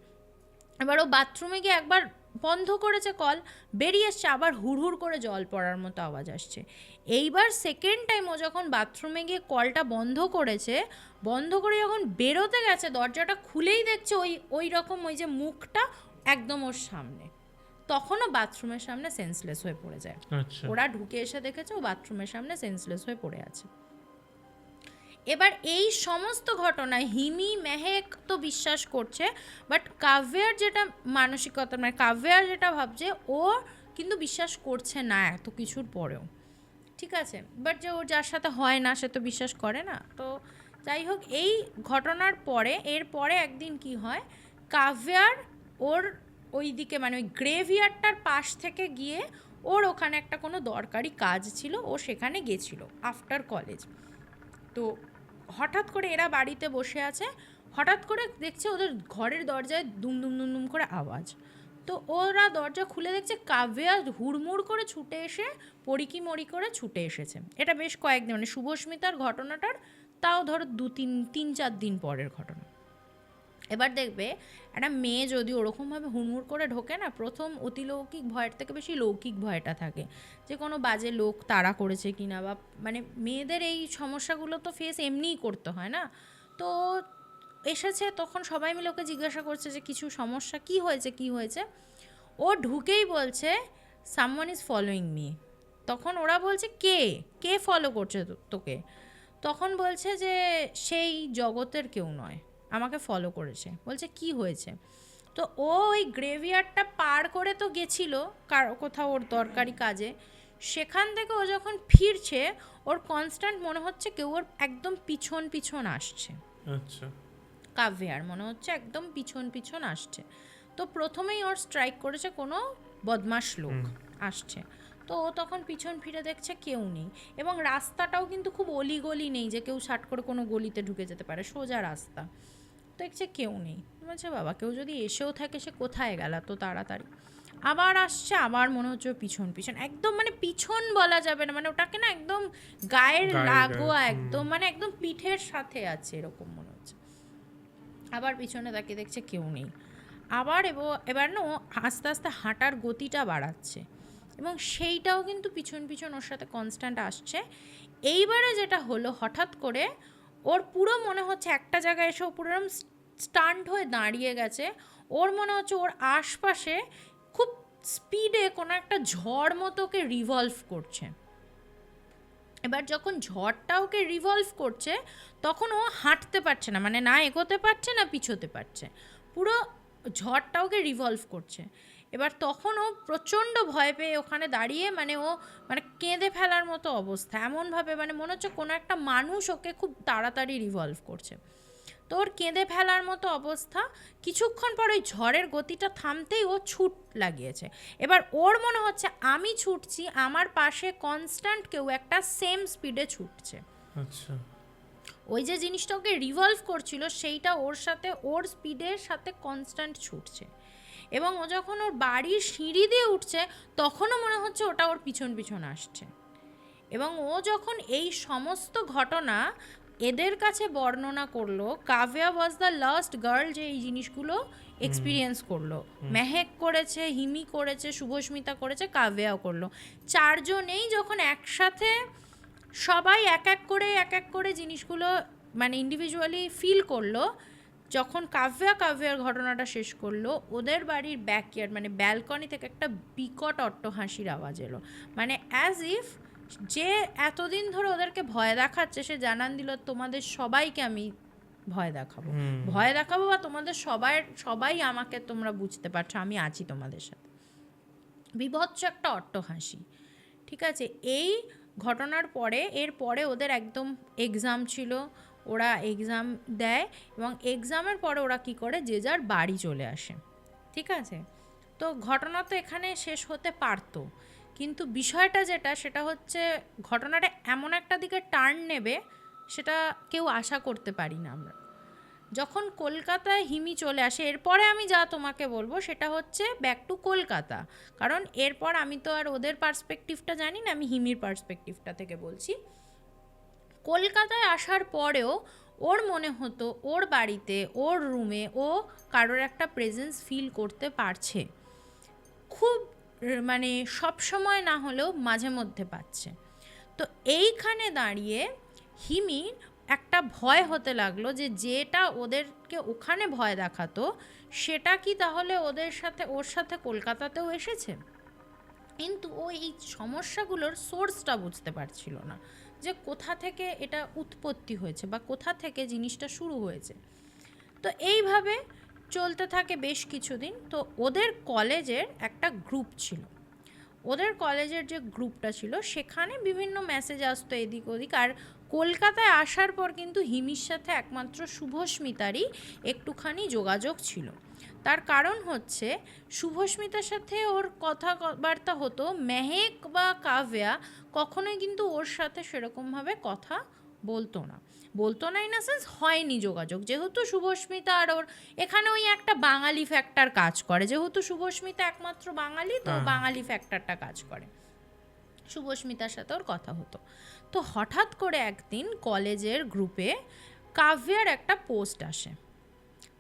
Speaker 1: এবার ও বাথরুমে গিয়ে একবার বন্ধ করেছে কল, বেরিয়ে এসছে, আবার হুড়হুড় করে জল পড়ার মতো আওয়াজ আসছে। এইবার সেকেন্ড টাইম ও যখন বাথরুমে গিয়ে কলটা বন্ধ করেছে, বন্ধ করে যখন বেরোতে গেছে, দরজাটা খুলেই দেখছে ওই রকম ওই যে মুখটা একদম ওর সামনে। তখনও বাথরুমের সামনে সেন্সলেস হয়ে পড়ে যায়। ওরা ঢুকে এসে দেখেছে ও বাথরুমের সামনে সেন্সলেস হয়ে পড়ে আছে। এবার এই সমস্ত ঘটনায় হিমি মেহেক তো বিশ্বাস করছে, বাট কাব্যার যেটা মানসিকতা, মানে কাব্যার যেটা ভাবছে, ও কিন্তু বিশ্বাস করছে না এত কিছুর পরেও, ঠিক আছে। বাট যে ওর যার সাথে হয় না সে তো বিশ্বাস করে না। তো যাই হোক, এই ঘটনার পরে এরপরে একদিন কি হয়, কাব্যার ওর ওই দিকে মানে ওই গ্রেভিয়ার্ডটার পাশ থেকে গিয়ে ওর ওখানে একটা কোনো দরকারি কাজ ছিল, ও সেখানে গেছিল আফটার কলেজ। তো হঠাৎ করে এরা বাড়িতে বসে আছে, হঠাৎ করে দেখছে ওদের ঘরের দরজায় দুম দুম দুম দুম করে আওয়াজ। তো ওরা দরজা খুলে দেখছে কাব্যা হুড়মুড় করে ছুটে এসে পড়িকি মড়ি করে ছুটে এসেছে। এটা বেশ কয়েকদিন, মানে শুভস্মিতার ঘটনাটার তাও ধরো তিন চার দিন পরের ঘটনা। এবার দেখবে একটা মেয়ে যদি ওরকমভাবে হুড়মুড় করে ঢোকে না, প্রথম অতিলৌকিক ভয়ের থেকে বেশি লৌকিক ভয়টা থাকে, যে কোনো বাজে লোক তাড়া করেছে কিনা, বা মানে মেয়েদের এই সমস্যাগুলো তো ফেস এমনিই করতে হয় না। তো এসেছে, তখন সবাই মিলে ওকে জিজ্ঞাসা করছে যে কিছু সমস্যা, কি হয়েছে। ও ঢুকেই বলছে সামওয়ান ইজ ফলোয়িং মি। তখন ওরা বলছে কে ফলো করছে তোকে? তখন বলছে যে সেই জগতের কেউ নয়, আমাকে ফলো করেছে। বলছে কি হয়েছে? তো ও ওই গ্রেভিয়ার্ডটা পার করে তো গেছিল কোথাও ওর দরকারি কাজে, সেখান থেকে ও যখন ফিরছে ওর কনস্ট্যান্ট মনে হচ্ছে কেউ ওর একদম পিছন আসছে।
Speaker 2: আচ্ছা,
Speaker 1: কাব্যার মনে হচ্ছে একদম পিছন আসছে। তো প্রথমেই ওর স্ট্রাইক করেছে কোনো বদমাশ লোক আসছে। তো ও তখন পিছন ফিরে দেখছে কেউ নেই, এবং রাস্তাটাও কিন্তু খুব অলিগলি নেই যে কেউ শার্ট করে কোনো গলিতে ঢুকে যেতে পারে, সোজা রাস্তা। দেখছে কেউ নেই, বলছে বাবা কেউ যদি এসেও থাকে সে কোথায় গেল তো তাড়াতাড়ি। আবার আসছে, আবার মনে হচ্ছে পিছন একদম, মানে পিছন বলা যাবে না, মানে ওটাকে না একদম গায়ের লাগোয়া, একদম মানে একদম পিঠের সাথে আছে এরকম মনে হচ্ছে। আবার পিছনে তাকিয়ে দেখছে কেউ নেই। আবার এবার না ও আস্তে আস্তে হাঁটার গতিটা বাড়াচ্ছে, এবং সেইটাও কিন্তু পিছন ওর সাথে কনস্ট্যান্ট আসছে। এইবারে যেটা হলো, হঠাৎ করে ওর পুরো মনে হচ্ছে একটা জায়গায় এসে ও পুরো স্টান্ট হয়ে দাঁড়িয়ে গেছে। ওর মনে হচ্ছে ওর আশপাশে খুব স্পিডে কোনো একটা ঝড় মতো ওকে রিভলভ করছে। এবার যখন ঝড়টা ওকে রিভলভ করছে তখন ও হাঁটতে পারছে না, মানে না এগোতে পারছে না পিছোতে পারছে, পুরো ঝড়টা ওকে রিভলভ করছে। এবার তখন ও প্রচণ্ড ভয় পেয়ে ওখানে দাঁড়িয়ে, মানে ও মানে কেঁদে ফেলার মতো অবস্থা, এমনভাবে মানে মনে হচ্ছে কোনো একটা মানুষ ওকে খুব তাড়াতাড়ি রিভলভ করছে। তো ওর কেঁদে ফেলার মতো অবস্থা। কিছুক্ষণ পর ওই ঝড়ের গতিটা থামতেই ও ছুট লাগিয়েছে। এবার ওর মনে হচ্ছে আমি ছুটছি, আমার পাশে কনস্ট্যান্ট কেউ একটা সেম স্পিডে ছুটছে।
Speaker 2: আচ্ছা,
Speaker 1: ওই যে জিনিসটা ওকে রিভলভ করছিল সেইটা ওর সাথে ওর স্পিডের সাথে কনস্ট্যান্ট ছুটছে। এবং ও যখন ওর বাড়ির সিঁড়ি দিয়ে উঠছে তখনও মনে হচ্ছে ওটা ওর পিছন আসছে। এবং ও যখন এই সমস্ত ঘটনা এদের কাছে বর্ণনা করলো, Kavya was the last girl যে এই জিনিসগুলো এক্সপিরিয়েন্স করলো। মেহেক করেছে, হিমি করেছে, শুভস্মিতা করেছে, কাব্যাও করলো। চারজনেই যখন একসাথে সবাই এক এক করে জিনিসগুলো মানে ইন্ডিভিজুয়ালি ফিল করলো, যখন কাব্যার ঘটনাটা শেষ করলো, ওদের বাড়ির ব্যাকইয়ার্ড মানে ব্যালকনি থেকে একটা বিকট অট্টহাসির আওয়াজ এলো। মানে অ্যাজ ইফ যে এতদিন ধরে ওদেরকে ভয় দেখাচ্ছে সে জানান দিল তোমাদের সবাইকে আমি ভয় দেখাবো বা তোমাদের সবাই আমাকে তোমরা বুঝতে পারছো, আমি আছি তোমাদের সাথে। বিভৎস একটা অট্টহাসি, ঠিক আছে। এই ঘটনার পরে এরপরে ওদের একদম এক্সাম ছিল, ওরা এক্সাম দেয়, এবং এক্সামের পরে ওরা কি করে যে যার বাড়ি চলে আসে, ঠিক আছে। তো ঘটনা তো এখানে শেষ হতে পারতো, কিন্তু বিষয়টা সেটা হচ্ছে ঘটনাটা এমন একটা দিকে টার্ন নেবে সেটা কেউ আশা করতে পারি না আমরা। যখন কলকাতায় হিমি চলে আসে, এরপরে আমি যা তোমাকে বলবো সেটা হচ্ছে ব্যাক টু কলকাতা, কারণ এরপর আমি তো আর ওদের পার্সপেক্টিভটা জানি না, আমি হিমির পার্সপেক্টিভটা থেকে বলছি। কলকাতায় আসার পরেও ওর মনে হতো ওর বাড়িতে ওর রুমে ও কারোর একটা প্রেজেন্স ফিল করতে পারছে, খুব মানে সব সময় না হলেও মাঝে মধ্যে পাচ্ছে। তো এইখানে দাঁড়িয়ে হিমির একটা ভয় হতে লাগলো যে যেটা ওদেরকে ওখানে ভয় দেখাতো সেটা কি তাহলে ওর সাথে কলকাতাতেও এসেছে। কিন্তু ও এই সমস্যাগুলোর সোর্সটা বুঝতে পারছিল না। যে কোথা থেকে এটা উৎপত্তি হয়েছে বা কোথা থেকে জিনিসটা শুরু হয়েছে। তো এইভাবে চলতে থাকে বেশ কিছুদিন। তো ওদের কলেজের একটা গ্রুপ ছিল, ওদের কলেজের যে গ্রুপটা ছিল সেখানে বিভিন্ন মেসেজ আসতো এদিক ওদিক। আর কলকাতায় আসার পর কিন্তু হিমির সাথে একমাত্র শুভস্মিতারই একটুখানি যোগাযোগ ছিল। তার কারণ হচ্ছে শুভস্মিতার সাথে ওর কথাবার্তা হতো, মেহেক বা কাব্যা কখনোই কিন্তু ওর সাথে সেরকমভাবে কথা বলতো না ইন আ সেন্স হয়নি যোগাযোগ। যেহেতু শুভস্মিতা আর ওর এখানে ওই একটা বাঙালি ফ্যাক্টর কাজ করে, যেহেতু শুভস্মিতা একমাত্র বাঙালি, তো বাঙালি ফ্যাক্টরটা কাজ করে, শুভস্মিতার সাথে ওর কথা হতো। তো হঠাৎ করে একদিন কলেজের গ্রুপে কাব্যার একটা পোস্ট আসে।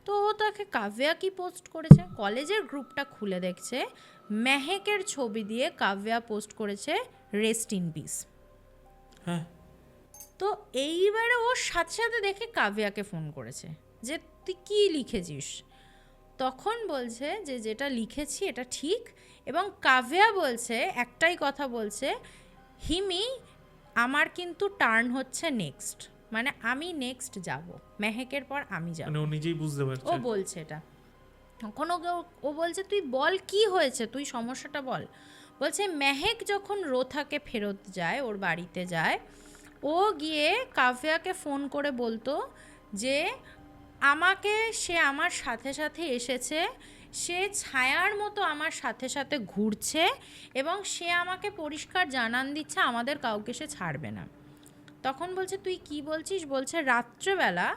Speaker 1: তো ও তাকে কাব্যা কি পোস্ট করেছে, কলেজের গ্রুপটা খুলে দেখছে মেহেকের ছবি দিয়ে কাব্যা পোস্ট করেছে রেস্ট ইন পিস।
Speaker 2: হ্যাঁ।
Speaker 1: তো এইবারে ওর সাথে সাথে দেখে কাব্যাকে ফোন করেছে যে তুই কী লিখেছিস। তখন বলছে যে যেটা লিখেছি এটা ঠিক, এবং কাব্যা বলছে একটাই কথা বলছে, হিমি আমার কিন্তু টার্ন হচ্ছে নেক্সট, মানে আমি নেক্সট যাব, মেহেকের পর আমি যাব।
Speaker 2: মানে ও নিজেই বুঝতে পারছে,
Speaker 1: ও বলছে এটা। তখন ও বলছে তুই বল কি হয়েছে, তুই সমস্যাটা বল। বলছে মেহেক যখন রোথাকে ফেরত যায়, ওর বাড়িতে যায়, ও গিয়ে কাব্যাকে ফোন করে বলতো যে আমাকে সে আমার সাথে সাথে এসেছে, সে ছায়ার মতো আমার সাথে সাথে ঘুরছে, এবং সে আমাকে পরিষ্কার জানান দিচ্ছে আমাদের কাউকে সে ছাড়বে না। তখন বলছে তুই কি বলছিস। বলছে রাত্রেবেলা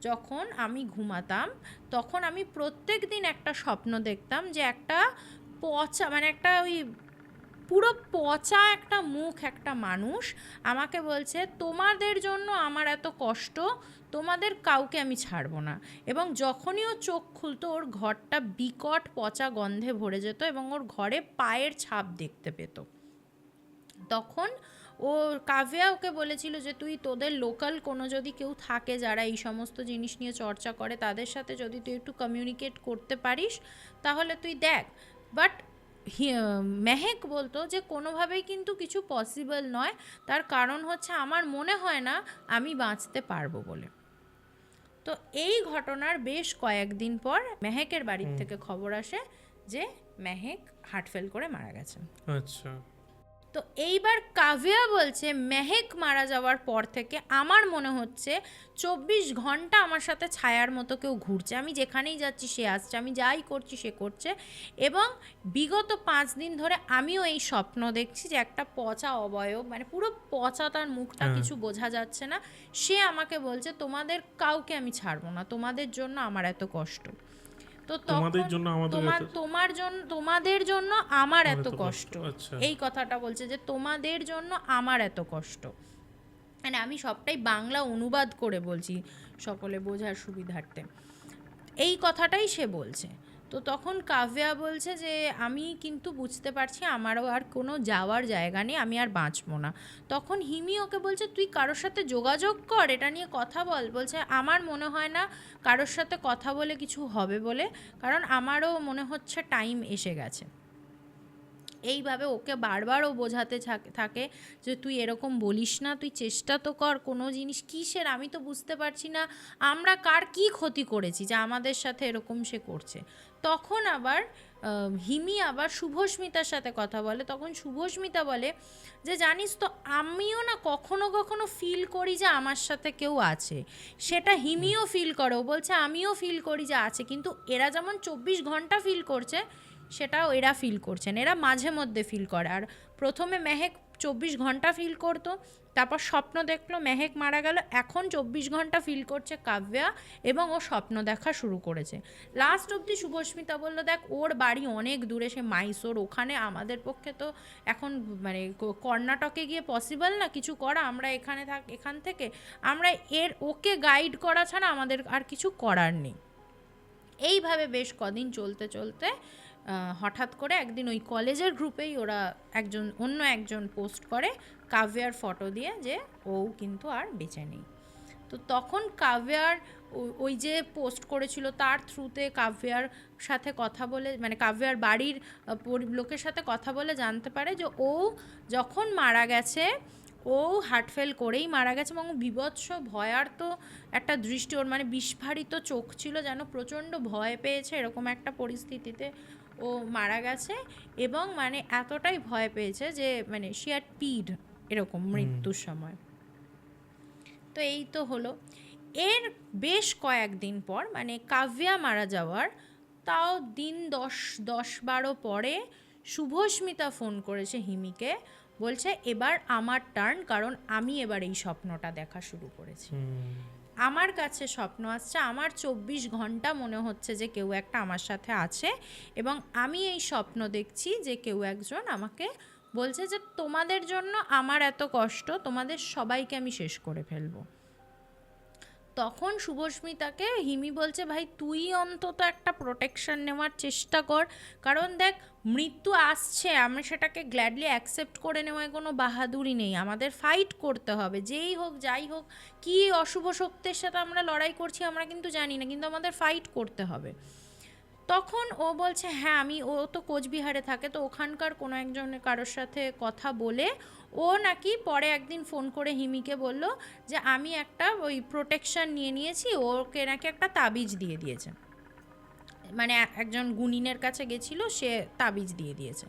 Speaker 1: যখন আমি ঘুমাতাম তখন আমি প্রত্যেক দিন একটা স্বপ্ন দেখতাম যে একটা পচা, মানে একটা ওই পুরো পচা একটা মুখ একটা মানুষ আমাকে বলছে তোমাদের জন্য আমার এত কষ্ট, তোমাদের কাউকে আমি ছাড়বো না। এবং যখনই ও চোখ খুলতো ওর ঘরটা বিকট পচা গন্ধে ভরে যেত এবং ওর ঘরে পায়ের ছাপ দেখতে পেত। তখন ও কাব্যা ওকে বলেছিল যে তুই তোদের লোকাল কোনো যদি কেউ থাকে যারা এই সমস্ত জিনিস নিয়ে চর্চা করে তাদের সাথে যদি তুই একটু কমিউনিকেট করতে পারিস তাহলে তুই দেখ। বাট মেহেক বলতো যে কোনোভাবেই কিন্তু কিছু পসিবল নয়, তার কারণ হচ্ছে আমার মনে হয় না আমি বাঁচতে পারবো বলে। তো এই ঘটনার বেশ কয়েকদিন পর মেহেকের বাড়ির থেকে খবর আসে যে মেহেক হার্ট ফেল করে মারা গেছে।
Speaker 2: আচ্ছা।
Speaker 1: তো এইবার কাব্যা বলছে মেহেক মারা যাওয়ার পর থেকে আমার মনে হচ্ছে 24 ঘন্টা আমার সাথে ছায়ার মতো কেউ ঘুরছে, আমি যেখানেই যাচ্ছি সে আসছে, আমি যাই করছি সে করছে, এবং বিগত 5 দিন ধরে আমিও এই স্বপ্ন দেখছি যে একটা পচা অবয়ব, মানে পুরো পচা, তার মুখটা কিছু বোঝা যাচ্ছে না, সে আমাকে বলছে তোমাদের কাউকে আমি ছাড়বো না, তোমাদের জন্য আমার এত কষ্ট। তো
Speaker 2: তোমাদের জন্য
Speaker 1: তোমাদের জন্য আমার এত কষ্ট,
Speaker 2: আচ্ছা।
Speaker 1: এই কথাটা বলছে যে তোমাদের জন্য আমার এত কষ্ট। মানে আমি সবটাই বাংলা অনুবাদ করে বলছি সকলে বোঝার সুবিধার্থে, এই কথাটাই সে বলছে। তো তখন কাব্যা বলছে যে আমি কিন্তু বুঝতে পারছি আমারও আর কোনো যাওয়ার জায়গা নেই, আমি আর বাঁচবো না। তখন হিমি ওকে বলছে তুই কারোর সাথে যোগাযোগ কর, এটা নিয়ে কথা বল। বলছে আমার মনে হয় না কারোর সাথে কথা বলে কিছু হবে বলে, কারণ আমারও মনে হচ্ছে টাইম এসে গেছে। এইভাবে ওকে বারবার ও বোঝাতে থাকে যে তুই এরকম বলিস না, তুই চেষ্টা তো কর, কোনো জিনিস কিসের আমি তো বুঝতে পারছি না আমরা কার কি ক্ষতি করেছি যে আমাদের সাথে এরকম সে করছে। তখন আবার হিমি আবার শুভস্মিতার সাথে কথা বলে, তখন শুভস্মিতা বলে যে জানিস তো আমিও না কখনো কখনো ফিল করি যে আমার সাথে কেউ আছে, সেটা হিমিও ফিল করে, ও বলছে আমিও ফিল করি যে আছে, কিন্তু এরা যেমন 24 ঘন্টা ফিল করছে সেটাও এরা ফিল করছেন, এরা মাঝে মধ্যে ফিল করে। আর প্রথমে মেহেক 24 ঘন্টা ফিল করতো, তারপর স্বপ্ন দেখলো মেহেক মারা গেল, এখন 24 ঘন্টা ফিল করছে কাব্যা, এবং ও স্বপ্ন দেখা শুরু করেছে। লাস্ট অবধি শুভস্মিতা বললো দেখ ওর বাড়ি অনেক দূরে, সে মাইসোর, ওখানে আমাদের পক্ষে তো এখন মানে কর্ণাটকে গিয়ে পসিবল না কিছু করা, আমরা এখান থেকে আমরা ওকে গাইড করা ছাড়া আমাদের আর কিছু করার নেই। এইভাবে বেশ কদিন চলতে চলতে হঠাৎ করে একদিন ওই কলেজের গ্রুপেই ওরা অন্য একজন পোস্ট করে কাব্যার ফটো দিয়ে যে ও কিন্তু আর বেঁচে নেই। তো তখন কাব্যার ওই যে পোস্ট করেছিল তার থ্রুতে কাব্যার সাথে কথা বলে, মানে কাব্যার বাড়ির লোকের সাথে কথা বলে জানতে পারে যে ও যখন মারা গেছে ও হার্টফেল করেই মারা গেছে এবং বীভৎস ভয়ার্ত একটা দৃষ্টি, ওর মানে বিস্ফারিত চোখ ছিল, যেন প্রচণ্ড ভয় পেয়েছে এরকম একটা পরিস্থিতিতে ও মারা গেছে। এবং মানে এতটাই ভয় পেয়েছে যে মানে সে আর পিড এরকম মৃত্যুর সময়। তো এই তো হলো। এর বেশ কয়েকদিন পর মানে কাব্যা মারা যাওয়ার তাও দিন 10-12 পরে শুভস্মিতা ফোন করেছে হিমিকে, বলছে এবার আমার টার্ন, কারণ আমি এবার এই স্বপ্নটা দেখা শুরু করেছি। আমার কাছে স্বপ্ন আসছে, আমার 24 ঘন্টা মনে হচ্ছে যে কেউ একটা আমার সাথে আছে, এবং আমি এই স্বপ্ন দেখছি যে কেউ একজন আমাকে বলছে যে তোমাদের জন্য আমার এত কষ্ট, তোমাদের সবাইকে আমি শেষ করে ফেলবো। তখন শুভস্মিতাকে হিমি বলছে ভাই তুই অন্তত একটা প্রোটেকশন নেওয়ার চেষ্টা কর, কারণ দেখ মৃত্যু আসছে, আমরা সেটাকে গ্ল্যাডলি অ্যাকসেপ্ট করে নেওয়ায় কোনো বাহাদুরি নেই, আমাদের ফাইট করতে হবে, যেই হোক যাই হোক, কী অশুভ শক্তির সাথে আমরা লড়াই করছি আমরা কিন্তু জানি না, কিন্তু আমাদের ফাইট করতে হবে। তখন ও বলছে হ্যাঁ ও তো কোচবিহারে থাকে, তো ওখানকার কোনো একজনের কারোর সাথে কথা বলে ও নাকি পরে একদিন ফোন করে হিমিকে বলল যে আমি একটা ওই প্রোটেকশন নিয়েছি, ওকে নাকি একটা তাবিজ দিয়ে দিয়েছে, মানে একজন গুনিনের কাছে গেছিল, সে তাবিজ দিয়ে দিয়েছে।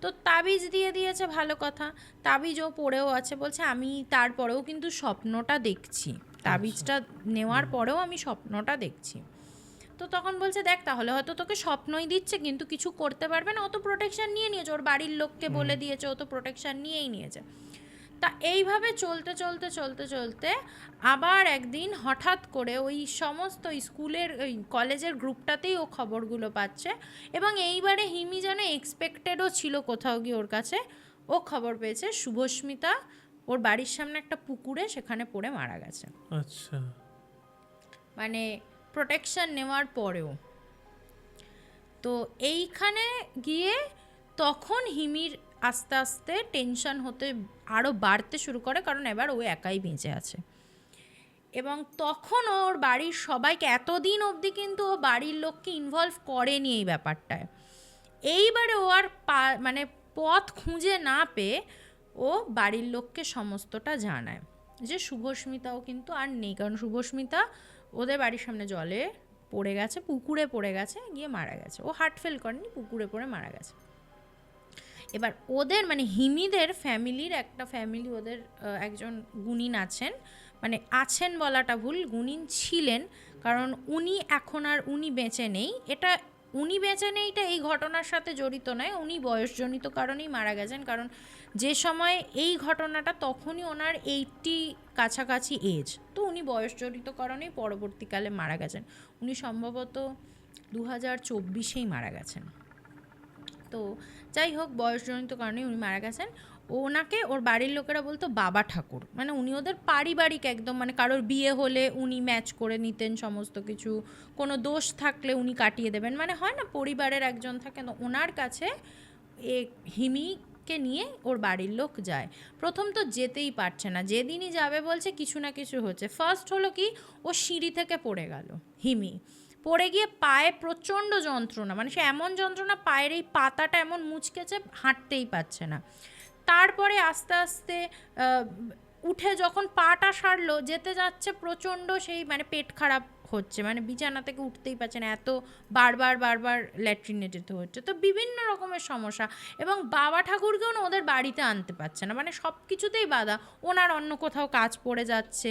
Speaker 1: তো তাবিজ দিয়ে দিয়েছে ভালো কথা, তাবিজ ও পড়েও আছে, বলছে আমি তারপরেও কিন্তু স্বপ্নটা দেখছি, তাবিজটা নেওয়ার পরেও আমি স্বপ্নটা দেখছি। তো তখন বলছে দেখ তাহলে হয়তো তোকে স্বপ্নই দিচ্ছে কিন্তু কিছু করতে পারবে না, ও তো প্রোটেকশন নিয়ে নিয়েছে, ওর বাড়ির লোককে বলে দিয়েছে, ও তো প্রোটেকশন নিয়েই নিয়েছে। তা এইভাবে চলতে চলতে চলতে চলতে আবার একদিন হঠাৎ করে ওই সমস্ত স্কুলের ওই কলেজের গ্রুপটাতেই ও খবরগুলো পাচ্ছে, এবং এইবারে হিমি যেন এক্সপেক্টেডও ছিল কোথাও গিয়ে ওর কাছে, ও খবর পেয়েছে শুভস্মিতা ওর বাড়ির সামনে একটা পুকুরে সেখানে পড়ে মারা গেছে।
Speaker 2: আচ্ছা,
Speaker 1: মানে প্রোটেকশন নেওয়ার পরেও। তো এইখানে গিয়ে তখন হিমির আস্তে আস্তে টেনশন হতে আরও বাড়তে শুরু করে, কারণ এবার ও একাই বেঁচে আছে, এবং তখন ওর বাড়ির সবাইকে, এতদিন অবধি কিন্তু ও বাড়ির লোককে ইনভলভ করেনি এই ব্যাপারটায়, এইবারে ও আর মানে পথ খুঁজে না পেয়ে ও বাড়ির লোককে সমস্তটা জানায় যে শুভস্মিতাও কিন্তু আর নেই, কারণ শুভস্মিতা ওদের বাড়ির সামনে জলে পড়ে গেছে, পুকুরে পড়ে গেছে, গিয়ে মারা গেছে, ও হার্টফেল করেনি, পুকুরে পড়ে মারা গেছে। এবার ওদের মানে হিমিদের ফ্যামিলির একটা ফ্যামিলি, ওদের একজন গুণিন আছেন, মানে আছেন বলাটা ভুল, গুণিন ছিলেন, কারণ উনি বেঁচে নেই, এটা উনি বেঁচে নেইটা এই ঘটনার সাথে জড়িত নয়, উনি বয়সজনিত কারণেই মারা গেছেন, কারণ যে সময় এই ঘটনাটা তখনই ওনার 80 কাছাকাছি এজ, তো উনি বয়সজনিত কারণেই পরবর্তীকালে মারা গেছেন, উনি সম্ভবত 2024-এই মারা গেছেন। তো যাই হোক বয়সজনিত কারণে উনি মারা গেছেন। ওনাকে ওর বাড়ির লোকেরা বলতো বাবা ঠাকুর, মানে উনি ওদের পারিবারিক একদম, মানে কারোর বিয়ে হলে উনি ম্যাচ করে নিতেন সমস্ত কিছু, কোনো দোষ থাকলে উনি কাটিয়ে দেবেন, মানে হয় না পরিবারের একজন থাকে, তো ওনার কাছে হিমিকে নিয়ে ওর বাড়ির লোক যায়। প্রথম তো যেতেই পারছে না, যেদিনই যাবে বলছে কিছু না কিছু হচ্ছে। ফার্স্ট হলো কি, ও সিঁড়ি থেকে পড়ে গেল হিমি, পড়ে গিয়ে পায়ে প্রচণ্ড যন্ত্রণা, মানে সে এমন যন্ত্রণা, পায়ের এই পাতাটা এমন মুচকেছে, হাঁটতেই পারছে না। তারপরে আস্তে আস্তে উঠে যখন পাটা সারলো, যেতে যাচ্ছে প্রচণ্ড সেই মানে পেট খারাপ হচ্ছে, মানে বিছানা থেকে উঠতেই পারছে না, এত বারবার ল্যাট্রিনে যেতে হচ্ছে, তো বিভিন্ন রকমের সমস্যা। এবং বাবা ঠাকুরকেও না ওদের বাড়িতে আনতে পারছে না, মানে সব কিছুতেই বাধা, ওনার অন্য কোথাও কাজ পড়ে যাচ্ছে,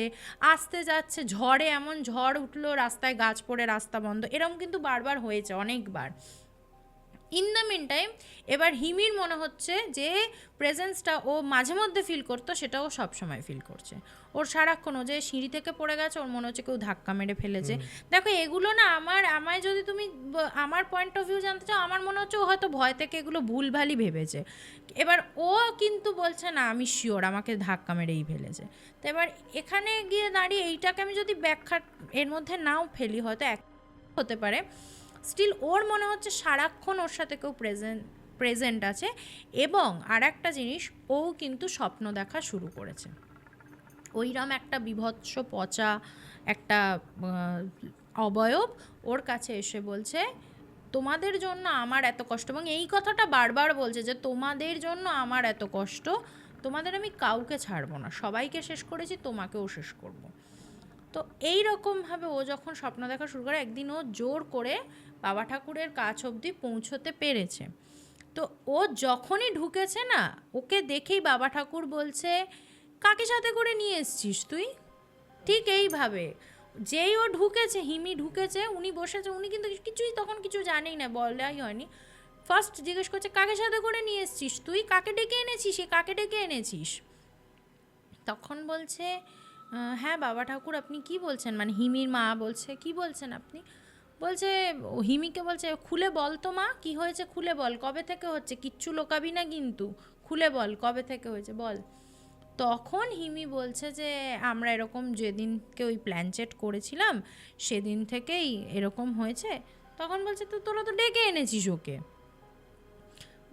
Speaker 1: আসতে যাচ্ছে, ঝড়ে এমন ঝড় উঠলো রাস্তায় গাছ পড়ে রাস্তা বন্ধ, এরকম কিন্তু বারবার হয়েছে অনেকবার। ইন দ্য মিন টাইম এবার হিমির মনে হচ্ছে যে প্রেজেন্সটা ও মাঝে মধ্যে ফিল করতো, সেটাও সবসময় ফিল করছে, ওর সারাক্ষণ, ও যে সিঁড়ি থেকে পড়ে গেছে ওর মনে হচ্ছে কেউ ধাক্কা মেরে ফেলেছে। দেখো এগুলো না আমায় যদি তুমি আমার পয়েন্ট অফ ভিউ জানতে চাও, আমার মনে হচ্ছে ও হয়তো ভয় থেকে এগুলো ভুলভালই ভেবেছে। এবার ও কিন্তু বলছে না আমি শিওর আমাকে ধাক্কা মেরেই ফেলেছে। তো এবার এখানে গিয়ে দাঁড়িয়ে এইটাকে আমি যদি ব্যাখ্যা এর মধ্যে নাও ফেলি, হয়তো এক হতে পারে, স্টিল ওর মনে হচ্ছে সারাক্ষণ ওর সাথে কেউ প্রেজেন্ট আছে। এবং আর একটা জিনিস, ও কিন্তু স্বপ্ন দেখা শুরু করেছে, ওইরকম একটা বিভৎস পচা একটা অবয়ব ওর কাছে এসে বলছে তোমাদের জন্য আমার এত কষ্ট, এবং এই কথাটা বারবার বলছে যে তোমাদের জন্য আমার এত কষ্ট, তোমাদের আমি কাউকে ছাড়বো না, সবাইকে শেষ করেছি, তোমাকেও শেষ করব। তো এই রকমভাবে ও যখন স্বপ্ন দেখা শুরু করে, একদিন ও জোর করে বাবা ঠাকুরের কাছ অবধি পৌঁছতে পেরেছে। তো ও যখনই ঢুকেছে না, ওকে দেখেই বাবা ঠাকুর বলছে, কাকে সাথে করে নিয়ে এসছিস তুই? ঠিক এইভাবে যেই ও ঢুকেছে, হিমি ঢুকেছে, উনি বসেছে, উনি কিন্তু কিছুই তখন কিছু জানেই না, বলাই হয়নি। ফার্স্ট জিজ্ঞেস করছে, কাকে সাথে করে নিয়ে এসছিস তুই? কাকে ডেকে এনেছিস? কাকে ডেকে এনেছিস? তখন বলছে, হ্যাঁ বাবা ঠাকুর আপনি কি বলছেন, মানে হিমির মা বলছে, কি বলছেন আপনি? বলছে, ও হিমিকে বলছে, খুলে বল তো মা, কি হয়েছে খুলে বল, কবে থেকে হচ্ছে, কিচ্ছু লোকাবি না কিন্তু, খুলে বল কবে থেকে হয়েছে বল। তখন হিমি বলছে যে আমরা এরকম যেদিনকে ওই প্ল্যান চেট করেছিলাম সেদিন থেকেই এরকম হয়েছে। তখন বলছে, তো তোরা তো ডেকে এনেছিস ওকে।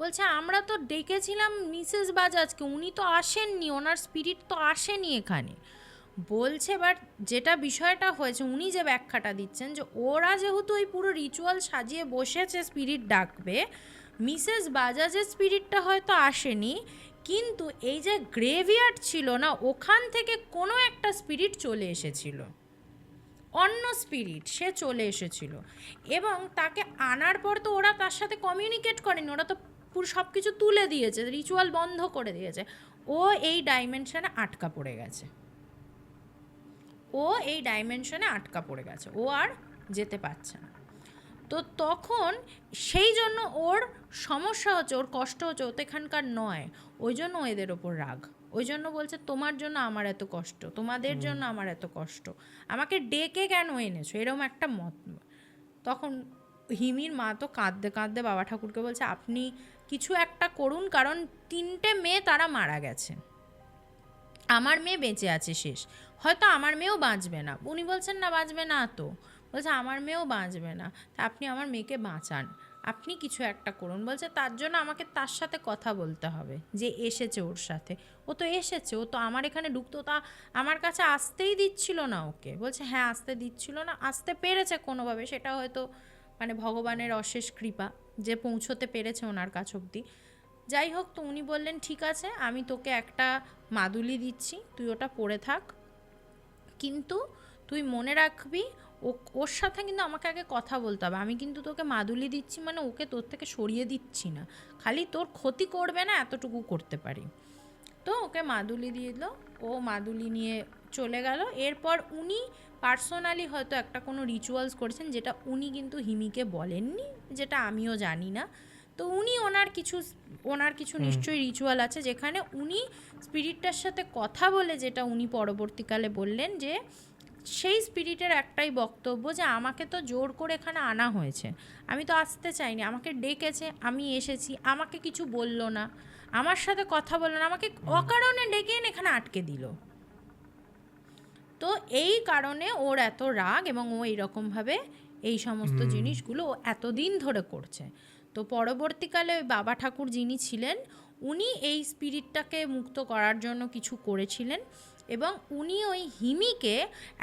Speaker 1: বলছে, আমরা তো ডেকেছিলাম মিসেস বাজাজকে, উনি তো আসেননি, ওনার স্পিরিট তো আসেনি এখানে। বলছে, বাট যেটা বিষয়টা হয়েছে, উনি যে ব্যাখ্যাটা দিচ্ছেন, যে ওরা যেহেতু ওই পুরো রিচুয়াল সাজিয়ে বসেছে স্পিরিট ডাকবে, মিসেস বাজাজের স্পিরিটটা হয়তো আসেনি, কিন্তু এই যে গ্রেভিয়ার্ড ছিল না, ওখান থেকে কোনো একটা স্পিরিট চলে এসেছিল, অন্য স্পিরিট সে চলে এসেছিল। এবং তাকে আনার পর তো ওরা তার সাথে কমিউনিকেট করেনি, ওরা তো পুরো সব কিছু তুলে দিয়েছে, রিচুয়াল বন্ধ করে দিয়েছে। ও এই ডাইমেনশনে আটকা পড়ে গেছে, ও এই ডাইমেনশনে আটকা পড়ে গেছে, ও আর যেতে পারছে না। তো তখন সেই জন্য ওর সমস্যা হচ্ছে, ওর কষ্ট হচ্ছে, ও তো এখানকার নয়, ওই জন্য ও এদের ওপর রাগ, ওই জন্য বলছে, তোমার জন্য আমার এত কষ্ট, তোমাদের জন্য আমার এত কষ্ট, আমাকে ডেকে কেন এনেছো, এরকম একটা মত। তখন হিমির মা তো কাঁদতে কাঁদতে বাবা ঠাকুরকে বলছে, আপনি কিছু একটা করুন, কারণ 3টে মেয়ে তারা মারা গেছে, আমার মেয়ে বেঁচে আছে শেষ, হয়তো আমার মেয়েও বাঁচবে না। উনি বলছেন, না বাঁচবে না তো, বলছে আমার মেয়েও বাঁচবে না, তা আপনি আমার মেয়েকে বাঁচান, আপনি কিছু একটা করুন। বলছে, তার জন্য আমাকে তার সাথে কথা বলতে হবে, যে এসেছে ওর সাথে, ও তো এসেছে, ও তো আমার এখানে ঢুকতো, তা আমার কাছে আসতেই দিচ্ছিল না ওকে। বলছে, হ্যাঁ আসতে দিচ্ছিল না, আসতে পেরেছে কোনোভাবে, সেটা হয়তো মানে ভগবানের অশেষ কৃপা যে পৌঁছতে পেরেছে ওনার কাছ অবধি। যাই হোক, তো উনি বললেন, ঠিক আছে আমি তোকে একটা মাদুলি দিচ্ছি, তুই ওটা পরে থাক, কিন্তু তুই মনে রাখবি ওর সাথে কিন্তু আমাকে আগে কথা বলতে হবে, আমি কিন্তু তোকে মাদুলি দিচ্ছি মানে ওকে তোর থেকে সরিয়ে দিচ্ছি না, খালি তোর ক্ষতি করবে না এতটুকু করতে পারি। তো ওকে মাদুলি দিয়ে দিল, ও মাদুলি নিয়ে চলে গেল। এরপর উনি পার্সোনালি হয়তো একটা কোনো রিচুয়ালস করেছেন, যেটা উনি কিন্তু হিমিকে বলেননি, যেটা আমিও জানি না। তো উনি ওনার কিছু নিশ্চয়ই রিচুয়াল আছে, যেখানে উনি স্পিরিটটার সাথে কথা বলে, যেটা উনি পরবর্তীকালে বললেন, যে সেই স্পিরিটের একটাই বক্তব্য, যে আমাকে তো জোর করে এখানে আনা হয়েছে, আমি তো আসতে চাইনি, আমাকে ডেকেছে, আমি এসেছি, আমাকে কিছু বললো না, আমার সাথে কথা বললো না, আমাকে অকারণে ডেকে এনে এখানে আটকে দিল। তো এই কারণে ওর এত রাগ, এবং ও এইরকমভাবে এই সমস্ত জিনিসগুলো ও এতদিন ধরে করছে। তো পরবর্তীকালে ওই বাবা ঠাকুর যিনি ছিলেন, উনি এই স্পিরিটটাকে মুক্ত করার জন্য কিছু করেছিলেন, এবং উনি ওই হিমিকে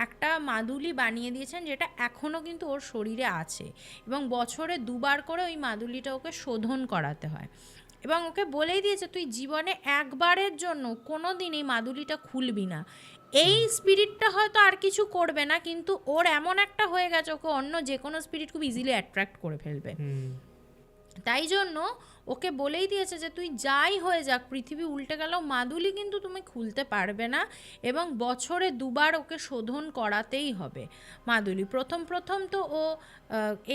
Speaker 1: একটা মাদুলি বানিয়ে দিয়েছেন, যেটা এখনও কিন্তু ওর শরীরে আছে, এবং বছরে 2বার করে ওই মাদুলিটা ওকে শোধন করাতে হয়, এবং ওকে বলেই দিয়েছে, তুই জীবনে একবারের জন্য কোনো দিন এই মাদুলিটা খুলবি না। এই স্পিরিটটা হয়তো আর কিছু করবে না, কিন্তু ওর এমন একটা হয়ে গেছে, ওকে অন্য যে কোনো স্পিরিট খুব ইজিলি অ্যাট্রাক্ট করে ফেলবে। তাই জন্য ওকে বলেই দিয়েছে যে তুই যাই হয়ে যাক, পৃথিবী উল্টে গেলেও মাদুলি কিন্তু তুমি খুলতে পারবে না, এবং বছরে 2বার ওকে শোধন করাতেই হবে মাদুলি। প্রথম তো ও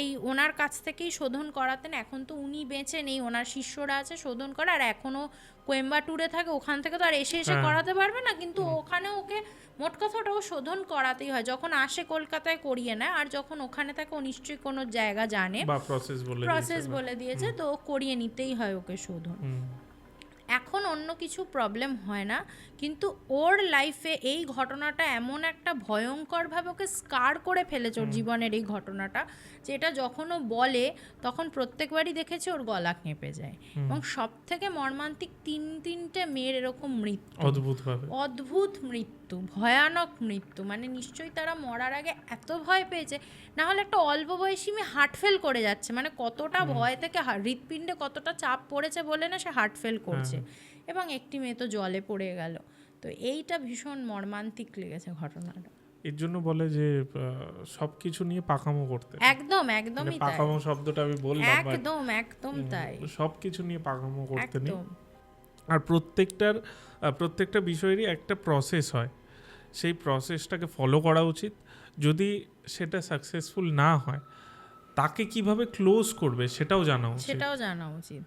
Speaker 1: এই ওনার কাছ থেকেই শোধন করাতেন, এখন তো উনি বেঁচে নেই, ওনার শিষ্যরা আছে শোধন করা, আর এখনও কোয়েম্বাটুরে থাকে, ওখান থেকে তো আর এসে করাতে পারবে না, কিন্তু ওখানে ওকে মোট কথা ওটাও শোধন করাতেই হয়, যখন আসে কলকাতায় করিয়ে নেয়, আর যখন ওখানে থাকে ও নিশ্চয়ই কোনো জায়গা জানে বা প্রসেস বলে দিয়েছে, তো করিয়ে নিতেই হয় ওকে শোধন। এখন অন্য কিছু প্রবলেম হয় না, কিন্তু ওর লাইফে এই ঘটনাটা এমন একটা ভয়ঙ্করভাবে ওকে স্কার করে ফেলেছে, ওর জীবনের এই ঘটনাটা, যেটা যখন ও বলে তখন প্রত্যেকবারই দেখেছে ওর গলা কেঁপে যায়। এবং সব থেকে মর্মান্তিক 3টে মেয়ের এরকম মৃত্যু, অদ্ভুত মৃত্যু, ভয়ানক মৃত্যু, মানে নিশ্চয়ই তারা মরার আগে এত ভয় পেয়েছে, না হলে একটা অল্প বয়সী মেয়ে হার্ট ফেল করে যাচ্ছে, মানে কতটা ভয় থেকে হৃৎপিণ্ডে কতটা চাপ পড়েছে বলে না সে হার্ট ফেল করছে। হচ্ছে, এবং একটি মেয়ে তো জলে পড়ে গেল। তো এইটা ভীষণ মর্মান্তিক লেগেছে ঘটনাটা।
Speaker 2: এর জন্য বলে যে সবকিছু নিয়ে পাকামো করতে,
Speaker 1: একদম একদমই তাই,
Speaker 2: পাকামো শব্দটা আমি বললাম,
Speaker 1: একদম একদম তাই,
Speaker 2: সবকিছু নিয়ে পাকামো করতে নেই।
Speaker 1: একদম।
Speaker 2: আর প্রত্যেকটা বিষয়েরই একটা প্রসেস হয়, সেই প্রসেসটাকে ফলো করা উচিত। যদি সেটা সাকসেসফুল না হয় তাকে কিভাবে ক্লোজ করবে সেটাও জানা উচিত।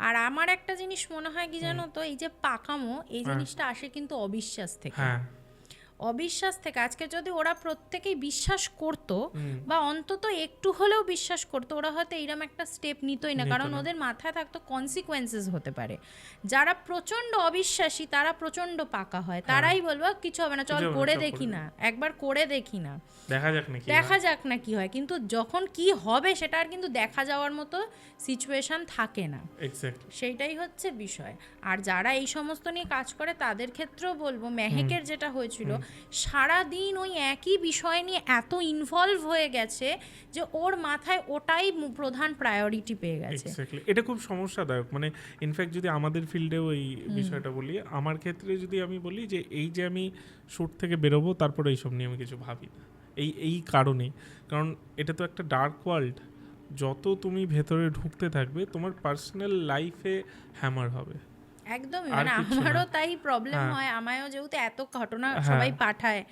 Speaker 1: আর আমার একটা জিনিস মনে হয় কি জানো তো, এই যে পাকামো, এই জিনিসটা আসে কিন্তু অবিশ্বাস থেকে। অবিশ্বাস থেকে। আজকে যদি ওরা প্রত্যেকেই বিশ্বাস করতো, বা অন্তত একটু হলেও বিশ্বাস করতো, ওরা হয়তো এইরকম একটা স্টেপ নিতই না, কারণ ওদের মাথায় থাকতো কনসিকোয়েন্সেস হতে পারে। যারা প্রচন্ড অবিশ্বাসী তারা প্রচন্ড পাকা হয়, তারাই বলবো কিছু হবে না, চল করে দেখি না, একবার করে দেখি না, দেখা যাক না কি হয়। কিন্তু যখন কি হবে সেটা আর কিন্তু দেখা যাওয়ার মতো সিচুয়েশন থাকে না, সেইটাই হচ্ছে বিষয়। আর যারা এই সমস্ত নিয়ে কাজ করে তাদের ক্ষেত্রেও বলবো, মেহেকের যেটা হয়েছিল, সারাদিন ওই একই বিষয় নিয়ে এত ইনভলভ হয়ে গেছে যে ওর মাথায় ওটাই প্রধান প্রায়োরিটি পেয়ে গেছে।
Speaker 2: এটা খুব সমস্যাদায়ক। মানে ইনফ্যাক্ট যদি আমাদের ফিল্ডেও এই বিষয়টা বলি, আমার ক্ষেত্রে যদি আমি বলি যে এই যে আমি শ্যুট থেকে বেরোবো তারপরে এইসব নিয়ে আমি কিছু ভাবি না, এই কারণেই। কারণ এটা তো একটা ডার্ক ওয়ার্ল্ড, যত তুমি ভেতরে ঢুকতে থাকবে তোমার পার্সোনাল লাইফে হ্যামার হবে।
Speaker 1: একদমই, মানে আমারও তাই প্রবলেম হয়। আমায়ও যেহেতু এত ঘটনা সবাই পাঠায়,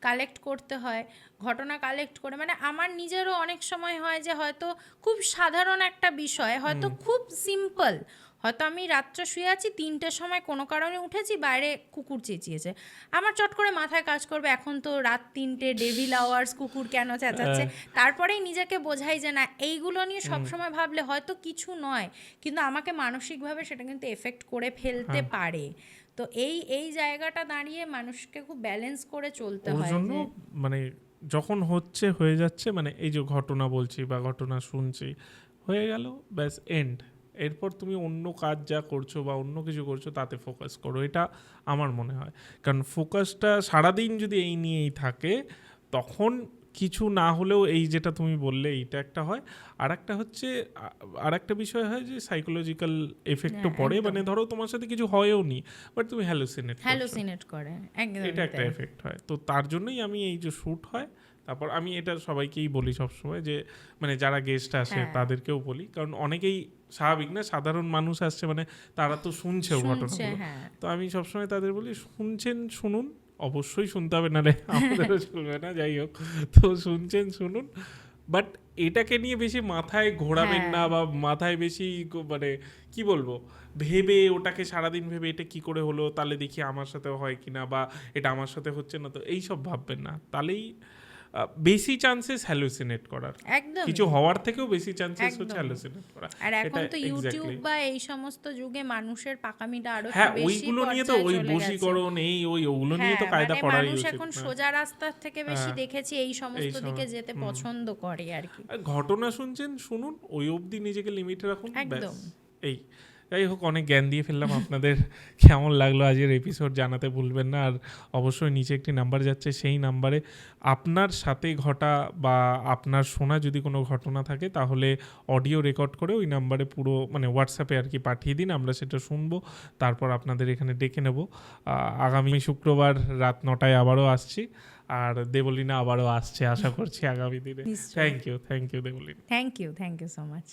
Speaker 1: কালেক্ট করতে হয়, ঘটনা কালেক্ট করে, মানে আমার নিজেরও অনেক সময় হয় যে হয়তো খুব সাধারণ একটা বিষয়, হয়তো খুব সিম্পল, হয়তো আমি রাত্রে শুয়ে আছি, 3টের সময় কোনো কারণে উঠেছি, বাইরে কুকুর চেঁচিয়েছে, আমার চট করে মাথায় কাজ করবে এখন তো রাত 3টে, ডেভিল আওয়ার্স, কুকুর কেন চেঁচাচ্ছে। তারপরেই নিজেকে বোঝাই যে না, এইগুলো নিয়ে সবসময় ভাবলে হয়তো কিছু নয়, কিন্তু আমাকে মানসিকভাবে সেটা কিন্তু এফেক্ট করে ফেলতে পারে। তো এই জায়গাটা দাঁড়িয়ে মানুষকে খুব ব্যালেন্স করে চলতে হয়।
Speaker 2: মানে যখন হয়ে যাচ্ছে, মানে এই যে ঘটনা বলছি বা ঘটনা শুনছি, হয়ে গেল, ব্যাস এন্ড। এরপর তুমি অন্য কাজ যা করছো বা অন্য কিছু করছো তাতে ফোকাস করো, এটা আমার মনে হয়। কারণ ফোকাসটা সারাদিন যদি এই নিয়েই থাকে, তখন কিছু না হলেও এই যেটা তুমি বললে এইটা একটা হয়। আর একটা বিষয় হয় যে সাইকোলজিক্যাল এফেক্টও পড়ে। মানে ধরো তোমার সাথে কিছু হয়ও নি, বাট তুমি হ্যালোসিনেট করে, এটা একটা এফেক্ট হয়। তো তার জন্যই আমি এই যে শ্যুট হয়, তারপর আমি এটা সবাইকেই বলি সবসময়, যে মানে যারা গেস্ট আসে তাদেরকেও বলি, কারণ অনেকেই স্বাভাবিক না, সাধারণ মানুষ আসছে, মানে তারা তো শুনছেও ঘটনাগুলো। তো আমি সবসময় তাদের বলি, শুনুন, অবশ্যই শুনতে হবে, নাহলে আমাদেরও চলবে না, যাই হোক। তো শুনুন, বাট এটাকে নিয়ে বেশি মাথায় ঘোরাবেন না, বা মাথায় বেশি মানে কি বলবো, ভেবে ওটাকে সারাদিন ভেবে এটা কি করে হলো, তাহলে দেখি আমার সাথে হয় কিনা, বা এটা আমার সাথে হচ্ছে না, তো এইসব ভাববেন না, তাহলেই বেশি চান্সেস হ্যালুসিনেট করার, কিছু হওয়ার থেকেও বেশি চান্সেস হচ্ছে হ্যালুসিনেট করা।
Speaker 1: আর এখন তো ইউটিউব বা এই সমস্ত যুগে মানুষের পাকামিটা আরো বেশি,
Speaker 2: ওইগুলো নিয়ে তো ওই বশীকরণ, ওগুলো নিয়ে তো কায়দা করাই উচিত।
Speaker 1: মানুষ এখন সোজা রাস্তার থেকে বেশি দেখেছি এই সমস্ত দিকে যেতে পছন্দ করে আর কি।
Speaker 2: ঘটনা শুনুন, ওই অবধি নিজেকে লিমিটে রাখুন, একদম। যাই হোক, অনেক জ্ঞান দিয়ে ফেললাম আপনাদের। কেমন লাগলো আজকের এপিসোড জানাতে ভুলবেন না। আর অবশ্যই নিচে একটি নাম্বার যাচ্ছে, সেই নাম্বারে আপনার সাথে ঘটা বা আপনার শোনা যদি কোনো ঘটনা থাকে, তাহলে অডিও রেকর্ড করে ওই নাম্বারে পুরো, মানে হোয়াটসঅ্যাপে আর কি পাঠিয়ে দিন, আমরা সেটা শুনবো, তারপর আপনাদের এখানে ডেকে নেব। আগামী শুক্রবার রাত 9টায় আবারও আসছি, আর দেবলীনা আবারও আসছে আশা করছি আগামী দিনে। Thank you Debolina.
Speaker 1: Thank you so much.